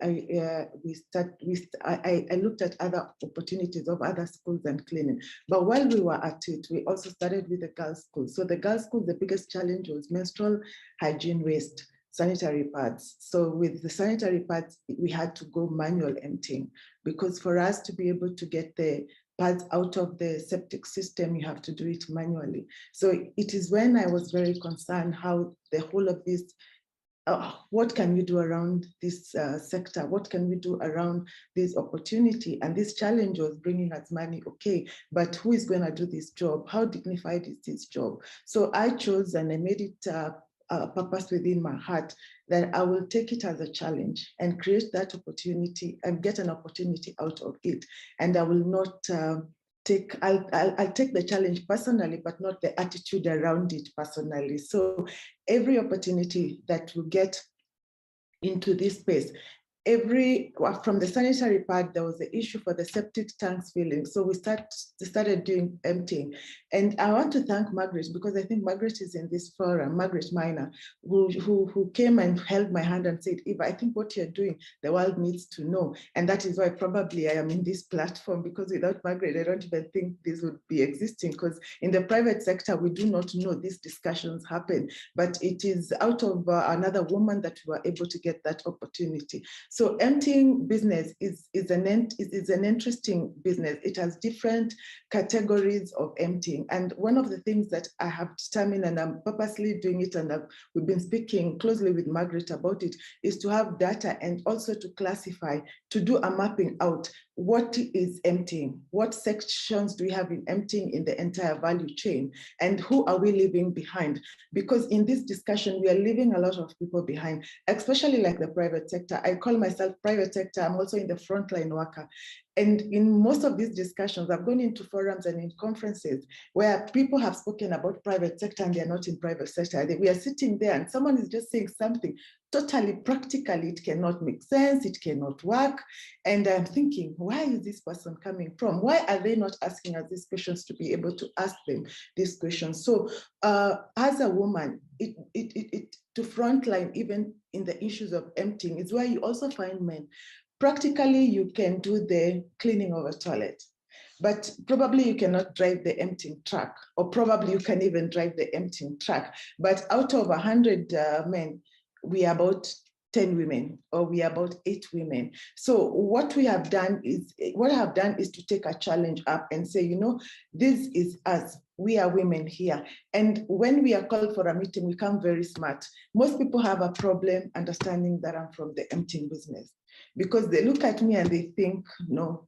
I looked at other opportunities of other schools and cleaning. But while we were at it, we also started with the girls' school. So the girls' school, the biggest challenge was menstrual hygiene waste, sanitary pads. So with the sanitary pads, we had to go manual emptying, because for us to be able to get the pads out of the septic system, you have to do it manually. So it is when I was very concerned how the whole of this, what can we do around this sector? What can we do around this opportunity? And this challenge was bringing us money, okay, but who is going to do this job? How dignified is this job? So I chose, and I made it a purpose within my heart, that I will take it as a challenge and create that opportunity and get an opportunity out of it. And I will not I'll take the challenge personally, but not the attitude around it personally. So every opportunity that we get into this space, from the sanitary pad, there was the issue for the septic tanks filling. So we started doing emptying. And I want to thank Margaret, because I think Margaret is in this forum, Margaret Minor, who came and held my hand and said, Eva, I think what you're doing, the world needs to know. And that is why probably I am in this platform, because without Margaret, I don't even think this would be existing, because in the private sector, we do not know these discussions happen, but it is out of another woman that we were able to get that opportunity. So emptying business is an interesting business. It has different categories of emptying. And one of the things that I have determined, and I'm purposely doing it, and we've been speaking closely with Margaret about it, is to have data and also to classify, to do a mapping out. What is emptying? What sections do we have in emptying in the entire value chain? And who are we leaving behind? Because in this discussion, we are leaving a lot of people behind, especially like the private sector. I call myself private sector. I'm also in the frontline worker. And in most of these discussions, I've gone into forums and in conferences where people have spoken about private sector and they're not in private sector. We are sitting there and someone is just saying something totally practically, it cannot make sense, it cannot work. And I'm thinking, where is this person coming from? Why are they not asking us these questions to be able to ask them these questions? So as a woman, to frontline even in the issues of emptying is where you also find men. Practically, you can do the cleaning of a toilet, but probably you cannot drive the emptying truck, or probably you can even drive the emptying truck. But out of 100 men, we are about 10 women, or we are about 8 women. So what I have done is to take a challenge up and say, you know, this is us. We are women here. And when we are called for a meeting, we come very smart. Most people have a problem understanding that I'm from the emptying business, because they look at me and they think, no,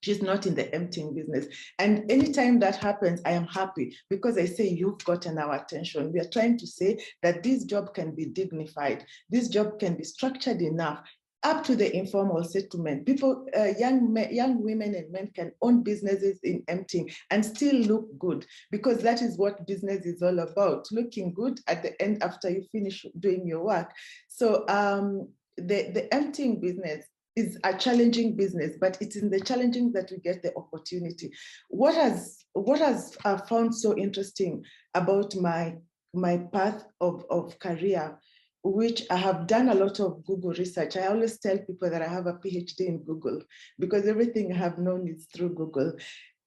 she's not in the emptying business. And anytime that happens, I am happy, because I say, you've gotten our attention. We are trying to say that this job can be dignified. This job can be structured enough, up to the informal settlement. People, young women and men can own businesses in emptying and still look good, because that is what business is all about, looking good at the end after you finish doing your work. So the emptying business is a challenging business, but it's in the challenging that we get the opportunity. What has found so interesting about my path of career, which I have done a lot of Google research. I always tell people that I have a PhD in Google, because everything I have known is through Google.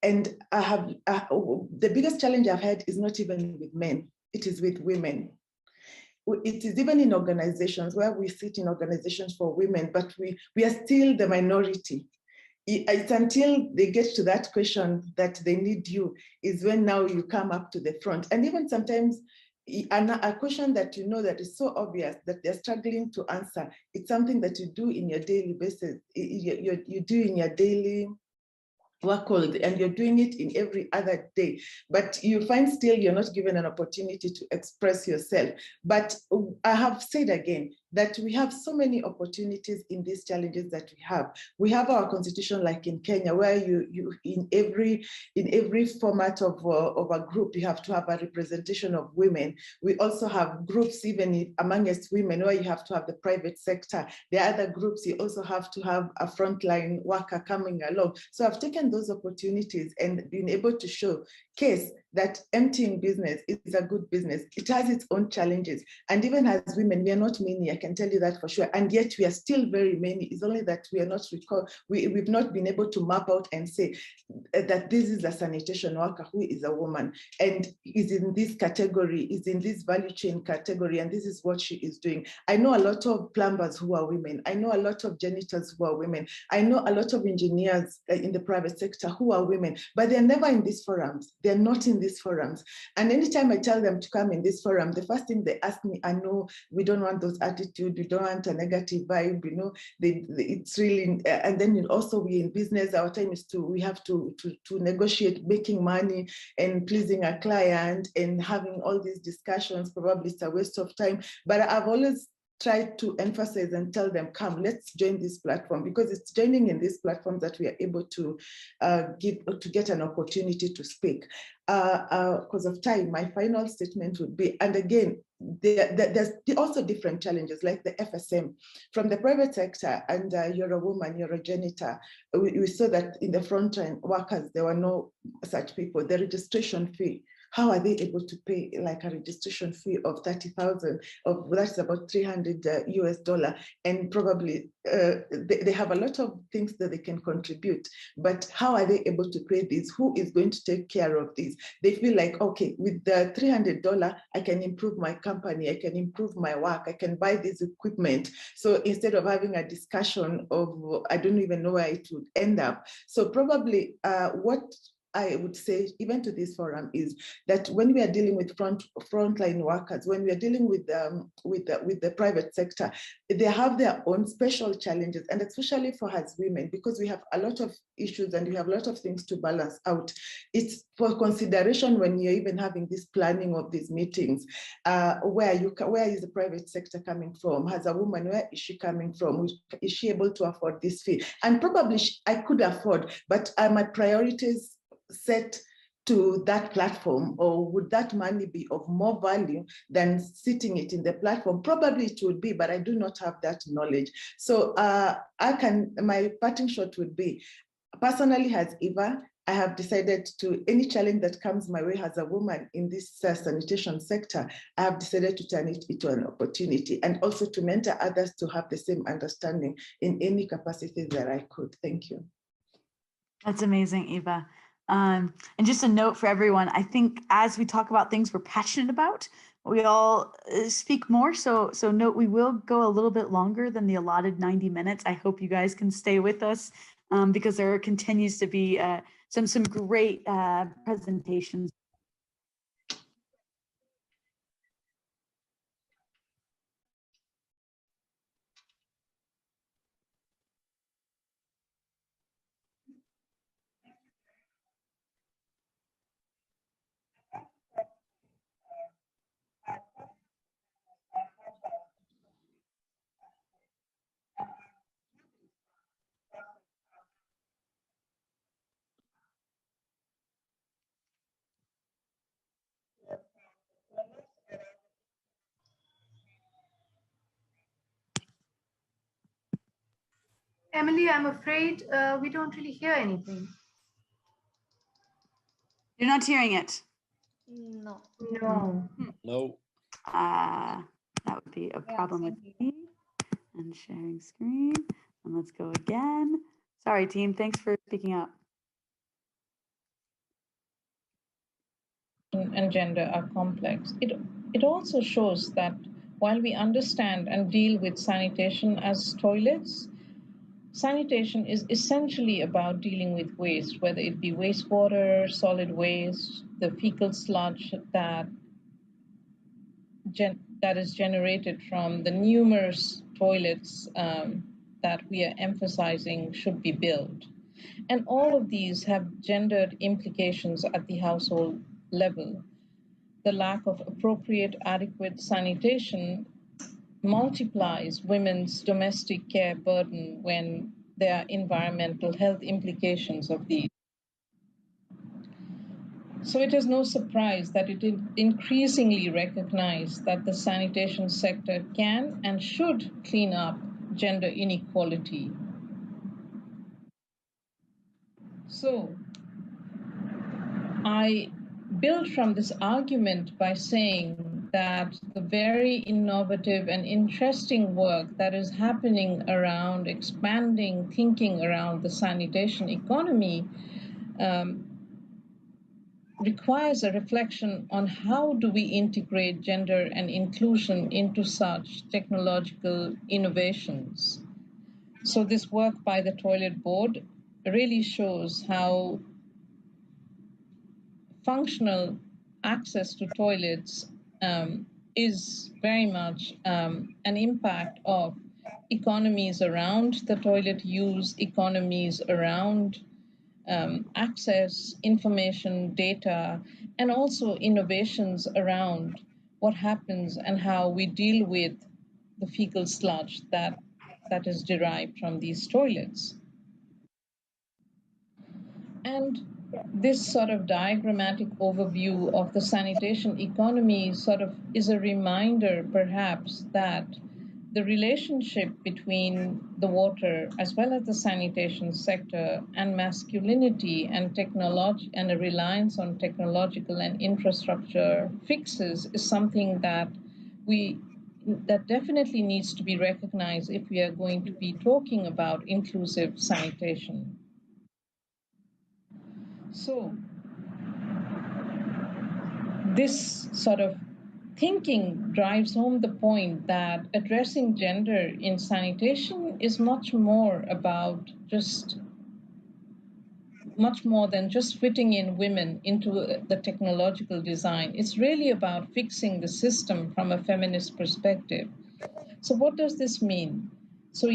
And I have the biggest challenge I've had is not even with men, it is with women. It is even in organizations where we sit in organizations for women, but we are still the minority. It's until they get to that question that they need you, is when now you come up to the front. And even sometimes a question that you know that is so obvious that they're struggling to answer, it's something that you do in your daily basis, you do in your daily workload, and you're doing it in every other day, but you find still you're not given an opportunity to express yourself. But I have said again that we have so many opportunities in these challenges that we have. We have our constitution, like in Kenya, where you in every format of a group, you have to have a representation of women. We also have groups, even amongst women, where you have to have the private sector. There are other groups, you also have to have a frontline worker coming along. So I've taken those opportunities and been able to showcase that emptying business is a good business. It has its own challenges. And even as women, we are not many, I can tell you that for sure. And yet we are still very many. It's only that we are not we've not been able to map out and say that this is a sanitation worker who is a woman and is in this category, is in this value chain category, and this is what she is doing. I know a lot of plumbers who are women. I know a lot of janitors who are women. I know a lot of engineers in the private sector who are women, but they're never in these forums. They're not in these forums. And anytime I tell them to come in this forum, the first thing they ask me, I know we don't want those attitudes, we don't want a negative vibe, you know, it's really, and then also we in business, our time is we have to negotiate making money and pleasing a client and having all these discussions. Probably it's a waste of time, but I've always try to emphasize and tell them, come, let's join this platform, because it's joining in this platform that we are able to get an opportunity to speak. Because of time, my final statement would be, and again, there's also different challenges like the FSM from the private sector, and you're a woman, you're a janitor. We saw that in the frontline workers, there were no such people. The registration fee how are they able to pay like a registration fee of 30,000, of that's about $300 US, and probably they have a lot of things that they can contribute, but how are they able to pay this? Who is going to take care of this? They feel like, okay, with the $300, I can improve my company, I can improve my work, I can buy this equipment. So instead of having a discussion of, I don't even know where it would end up. So probably what I would say, even to this forum, is that when we are dealing with frontline workers, when we are dealing with the private sector, they have their own special challenges, and especially for us women, because we have a lot of issues and we have a lot of things to balance out. It's for consideration when you're even having this planning of these meetings. Where is the private sector coming from? As a woman, where is she coming from? Is she able to afford this fee? And probably I could afford, but are my priorities set to that platform, or would that money be of more value than sitting it in the platform? Probably it would be, but I do not have that knowledge. So my parting shot would be, personally as Eva, I have decided to, any challenge that comes my way as a woman in this sanitation sector, I have decided to turn it into an opportunity, and also to mentor others to have the same understanding in any capacity that I could. Thank you. That's amazing, Eva. And just a note for everyone, I think as we talk about things we're passionate about, we all speak more. So note, we will go a little bit longer than the allotted 90 minutes. I hope you guys can stay with us because there continues to be some great presentations. Emily, I'm afraid we don't really hear anything. You're not hearing it? No. No. No. That would be a problem with me. And sharing screen. And let's go again. Sorry, team. Thanks for speaking up. And gender are complex. It also shows that while we understand and deal with sanitation as toilets, sanitation is essentially about dealing with waste, whether it be wastewater, solid waste, the fecal sludge that is generated from the numerous toilets that we are emphasizing should be built. And all of these have gendered implications at the household level. The lack of appropriate, adequate sanitation multiplies women's domestic care burden when there are environmental health implications of these. So it is no surprise that it is increasingly recognized that the sanitation sector can and should clean up gender inequality. So I build from this argument by saying that the very innovative and interesting work that is happening around expanding thinking around the sanitation economy requires a reflection on how do we integrate gender and inclusion into such technological innovations. So this work by the Toilet Board really shows how functional access to toilets is very much an impact of economies around the toilet use, economies around access, information, data, and also innovations around what happens and how we deal with the fecal sludge that is derived from these toilets. And this sort of diagrammatic overview of the sanitation economy sort of is a reminder, perhaps, that the relationship between the water as well as the sanitation sector and masculinity and technology and a reliance on technological and infrastructure fixes is something that that definitely needs to be recognized if we are going to be talking about inclusive sanitation. So this sort of thinking drives home the point that addressing gender in sanitation is much more than just fitting in women into the technological design. It's really about fixing the system from a feminist perspective. So what does this mean? So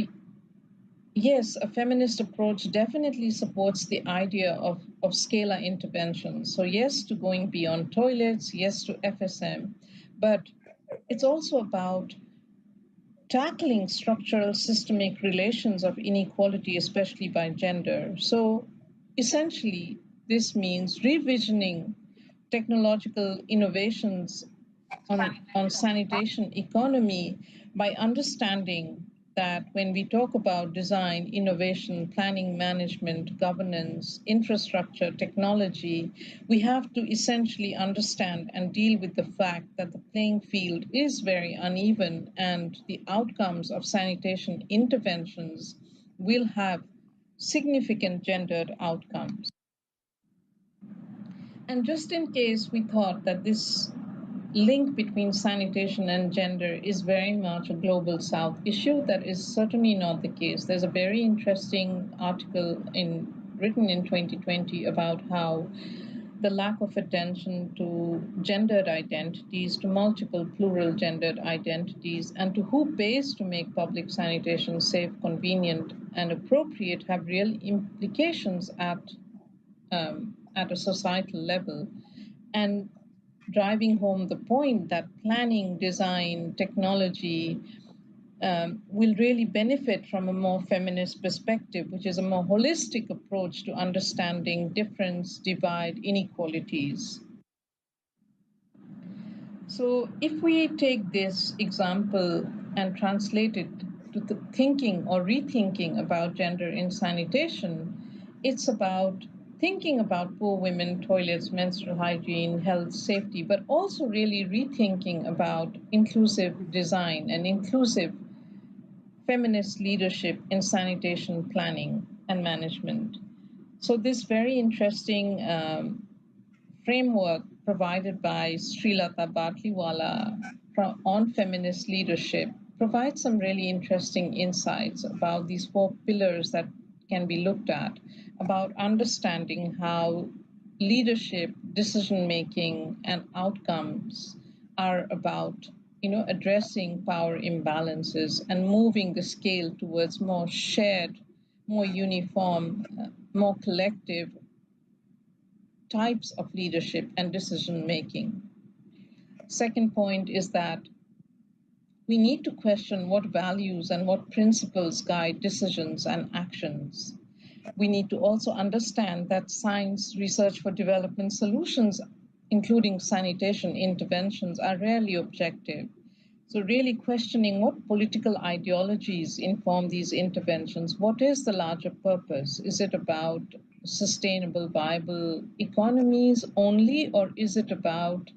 yes, a feminist approach definitely supports the idea of scalar intervention. So yes to going beyond toilets, yes to FSM, but it's also about tackling structural systemic relations of inequality, especially by gender. So essentially, this means revisioning technological innovations on sanitation economy by understanding that when we talk about design, innovation, planning, management, governance, infrastructure, technology, we have to essentially understand and deal with the fact that the playing field is very uneven and the outcomes of sanitation interventions will have significant gendered outcomes. And just in case we thought that this link between sanitation and gender is very much a global south issue, that is certainly not the case. There's a very interesting article written in 2020 about how the lack of attention to gendered identities, to multiple plural gendered identities, and to who pays to make public sanitation safe, convenient, and appropriate have real implications at a societal level. And driving home the point that planning, design, technology will really benefit from a more feminist perspective, which is a more holistic approach to understanding difference, divide, inequalities. So if we take this example and translate it to the thinking or rethinking about gender in sanitation, it's about thinking about poor women, toilets, menstrual hygiene, health, safety, but also really rethinking about inclusive design and inclusive feminist leadership in sanitation planning and management. So this very interesting framework provided by Srilata Batliwala on feminist leadership provides some really interesting insights about these 4 pillars that can be looked at, about understanding how leadership, decision-making, and outcomes are about addressing power imbalances and moving the scale towards more shared, more uniform, more collective types of leadership and decision making. Second point is that we need to question what values and what principles guide decisions and actions. We need to also understand that science, research for development solutions, including sanitation interventions, are rarely objective. So really questioning what political ideologies inform these interventions. What is the larger purpose? Is it about sustainable, viable economies only, or is it about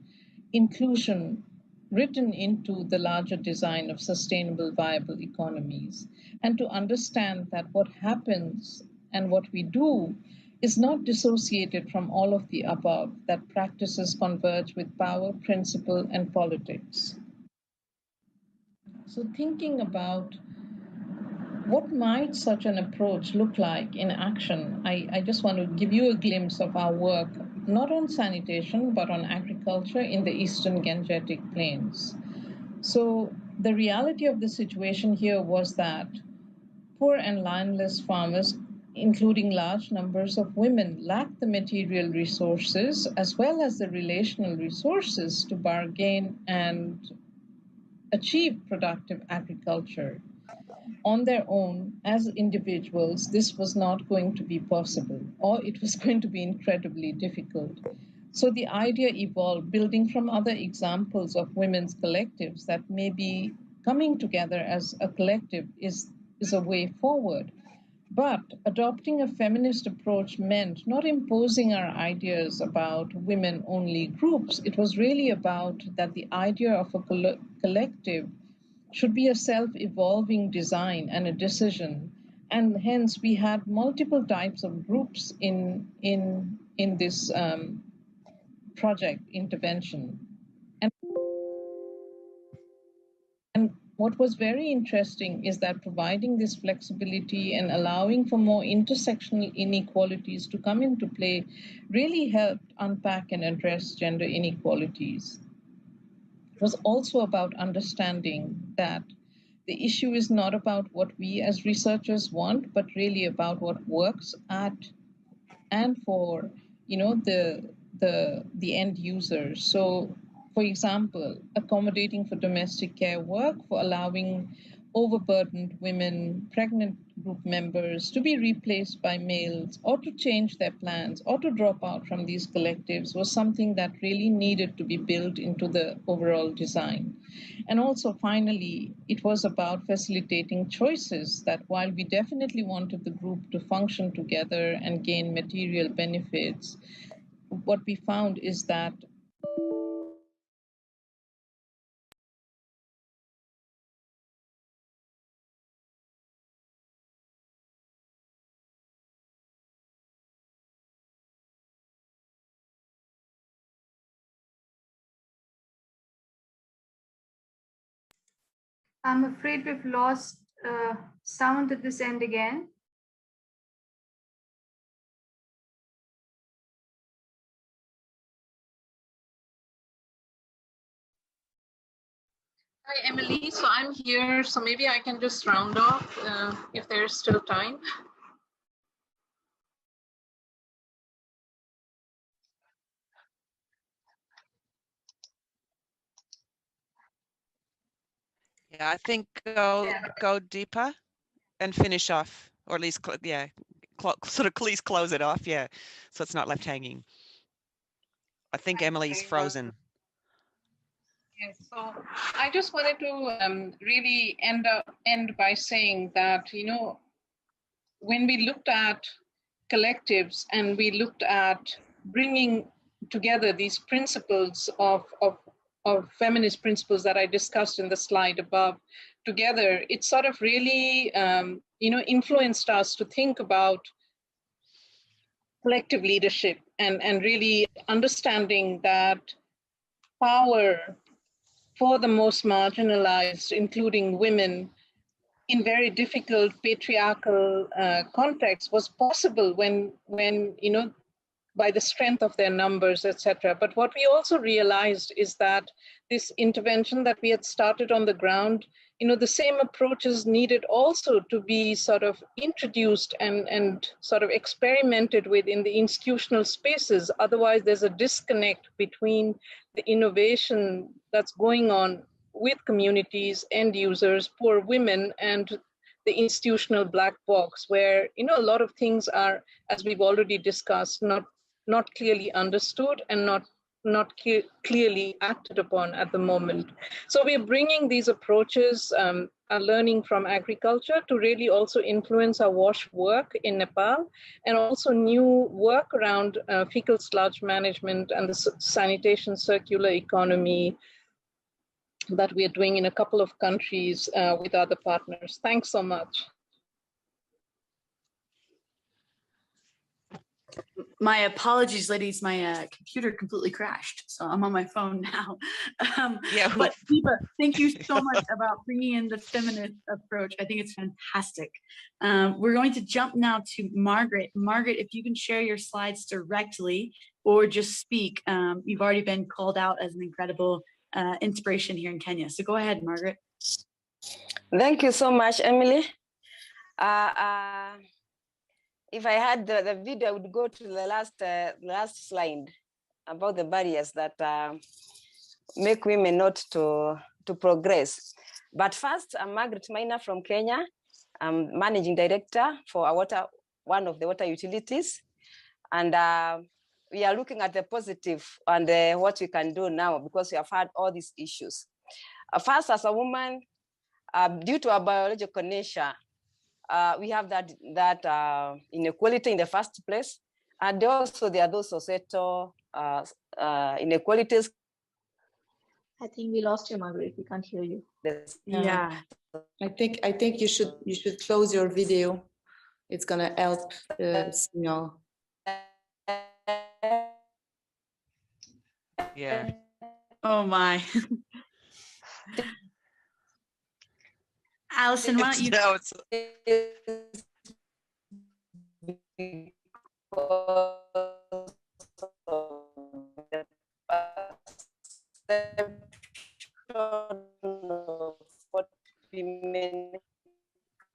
inclusion written into the larger design of sustainable, viable economies? And to understand that what happens and what we do is not dissociated from all of the above, that practices converge with power, principle, and politics. So thinking about what might such an approach look like in action, I just want to give you a glimpse of our work, not on sanitation, but on agriculture in the Eastern Gangetic Plains. So the reality of the situation here was that poor and landless farmers, including large numbers of women, lacked the material resources as well as the relational resources to bargain and achieve productive agriculture. On their own, as individuals, this was not going to be possible, or it was going to be incredibly difficult. So the idea evolved, building from other examples of women's collectives that maybe coming together as a collective is a way forward. But adopting a feminist approach meant not imposing our ideas about women-only groups. It was really about that the idea of a collective should be a self-evolving design and a decision. And hence we had multiple types of groups in this project intervention. And what was very interesting is that providing this flexibility and allowing for more intersectional inequalities to come into play really helped unpack and address gender inequalities. It was also about understanding that the issue is not about what we as researchers want, but really about what works at and for, you know, the end user. So, for example, accommodating for domestic care work, for allowing overburdened women, pregnant group members to be replaced by males, or to change their plans, or to drop out from these collectives was something that really needed to be built into the overall design. And also, finally, it was about facilitating choices that while we definitely wanted the group to function together and gain material benefits, what we found is that I'm afraid we've lost sound at this end again. Hi, Emily. So I'm here, so maybe I can just round off if there's still time. Yeah, I think go deeper and finish off, or at least, yeah, sort of please close it off. Yeah, so it's not left hanging. I think Emily's frozen. Yes, so I just wanted to really end by saying that, you know, when we looked at collectives and we looked at bringing together these principles of feminist principles that I discussed in the slide above together, it sort of really, you know, influenced us to think about collective leadership and really understanding that power for the most marginalized, including women, in very difficult patriarchal contexts was possible when you know, by the strength of their numbers, etc. But what we also realized is that this intervention that we had started on the ground, you know, the same approaches needed also to be sort of introduced and sort of experimented with in the institutional spaces. Otherwise, there's a disconnect between the innovation that's going on with communities, end users, poor women, and the institutional black box, where, you know, a lot of things are, as we've already discussed, not clearly understood and not clearly acted upon at the moment. So we're bringing these approaches, are learning from agriculture to really also influence our WASH work in Nepal, and also new work around fecal sludge management and the sanitation circular economy that we are doing in a couple of countries with other partners. Thanks so much. My apologies, ladies. My computer completely crashed, so I'm on my phone now. Yeah. But Deepa, thank you so much about bringing in the feminist approach. I think it's fantastic. We're going to jump now to Margaret. Margaret, if you can share your slides directly or just speak. You've already been called out as an incredible inspiration here in Kenya. So go ahead, Margaret. Thank you so much, Emily. If I had the video, I would go to the last slide about the barriers that make women not to progress. But first, I'm Margaret Maina from Kenya. I'm managing director for one of the water utilities. And we are looking at the positive and what we can do now, because we have had all these issues. First, as a woman, due to our biological nature, we have that inequality in the first place. And also there are those societal inequalities. I think we lost you, Margaret. We can't hear you. Yeah. I think you should close your video. It's gonna help the signal. Yeah. Oh my. Allison, why don't you? No, it's what women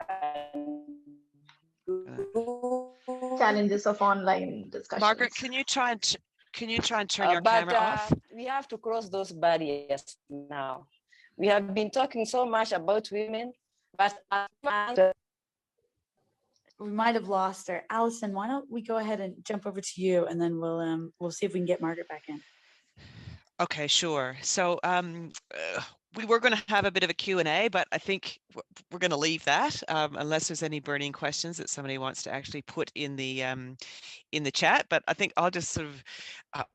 can do. Challenges of online discussions. Margaret, can you try and turn your But camera off? we have to cross those barriers now. We have been talking so much about women, but We might have lost her. Allison, why don't we go ahead and jump over to you, and then we'll see if we can get Margaret back in. Okay, sure. So we were going to have a bit of a Q&A, but I think we're going to leave that unless there's any burning questions that somebody wants to actually put in the chat. But I think I'll just sort of,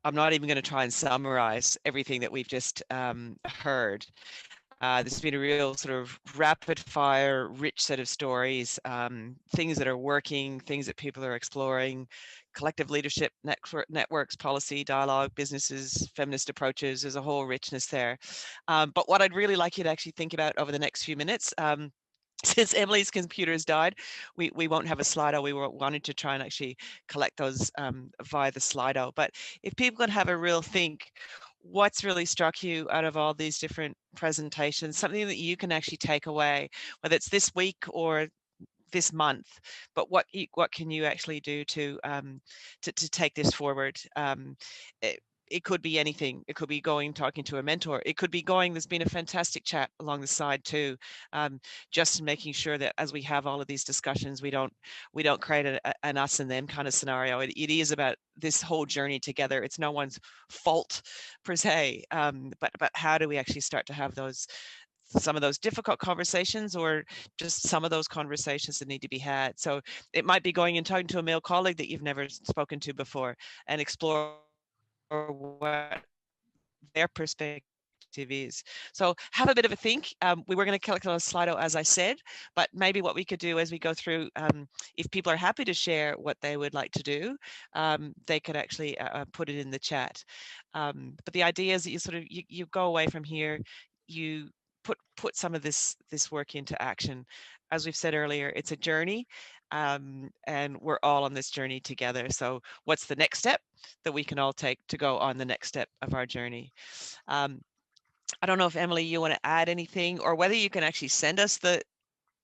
I'm not even going to try and summarize everything that we've just heard. There's been a real sort of rapid fire, rich set of stories, things that are working, things that people are exploring, collective leadership, networks, policy, dialogue, businesses, feminist approaches. There's a whole richness there. But what I'd really like you to actually think about over the next few minutes, since Emily's computer has died, we won't have a Slido. We wanted to try and actually collect those via the Slido. But if people can have a real think, what's really struck you out of all these different presentations, something that you can actually take away, whether it's this week or this month, but what can you actually do to take this forward? It could be anything. It could be talking to a mentor. It could be there's been a fantastic chat along the side too, just making sure that as we have all of these discussions, we don't create an us and them kind of scenario. It is about this whole journey together. It's no one's fault per se, but how do we actually start to have some of those difficult conversations, or just some of those conversations that need to be had. So it might be going and talking to a male colleague that you've never spoken to before and explore what their perspective is. So have a bit of a think. We were going to collect on a Slido, as I said, but maybe what we could do as we go through, if people are happy to share what they would like to do, they could actually put it in the chat. But the idea is that you sort of, you go away from here, you put some of this work into action. As we've said earlier, it's a journey, and we're all on this journey together. So what's the next step that we can all take to go on the next step of our journey? I don't know if Emily, you want to add anything, or whether you can actually send us the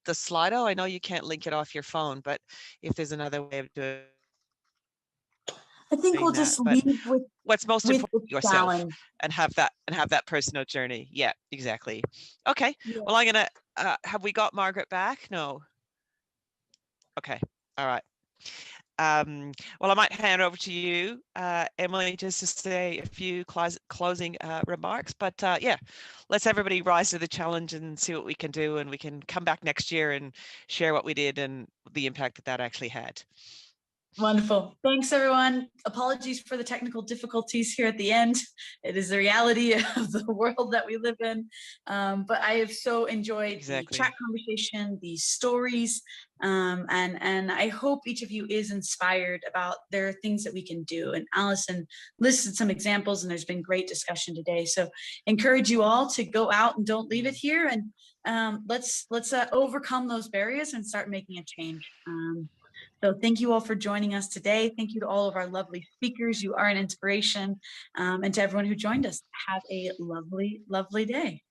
Slido. I know you can't link it off your phone, but if there's another way of doing I think we'll just leave with what's most important, yourself, challenge. and have that personal journey. Yeah, exactly. Okay. Yeah. Well, I'm gonna have we got Margaret back? No. Okay. All right. Well, I might hand over to you, Emily, just to say a few closing remarks. But yeah, let's everybody rise to the challenge and see what we can do, and we can come back next year and share what we did and the impact that actually had. Wonderful. Thanks, everyone. Apologies for the technical difficulties here at the end. It is the reality of the world that we live in. But I have so enjoyed the chat conversation, these stories, and I hope each of you is inspired about there are things that we can do. And Allison listed some examples, and there's been great discussion today. So encourage you all to go out and don't leave it here. And let's overcome those barriers and start making a change. So thank you all for joining us today. Thank you to all of our lovely speakers. You are an inspiration. And to everyone who joined us, have a lovely, lovely day.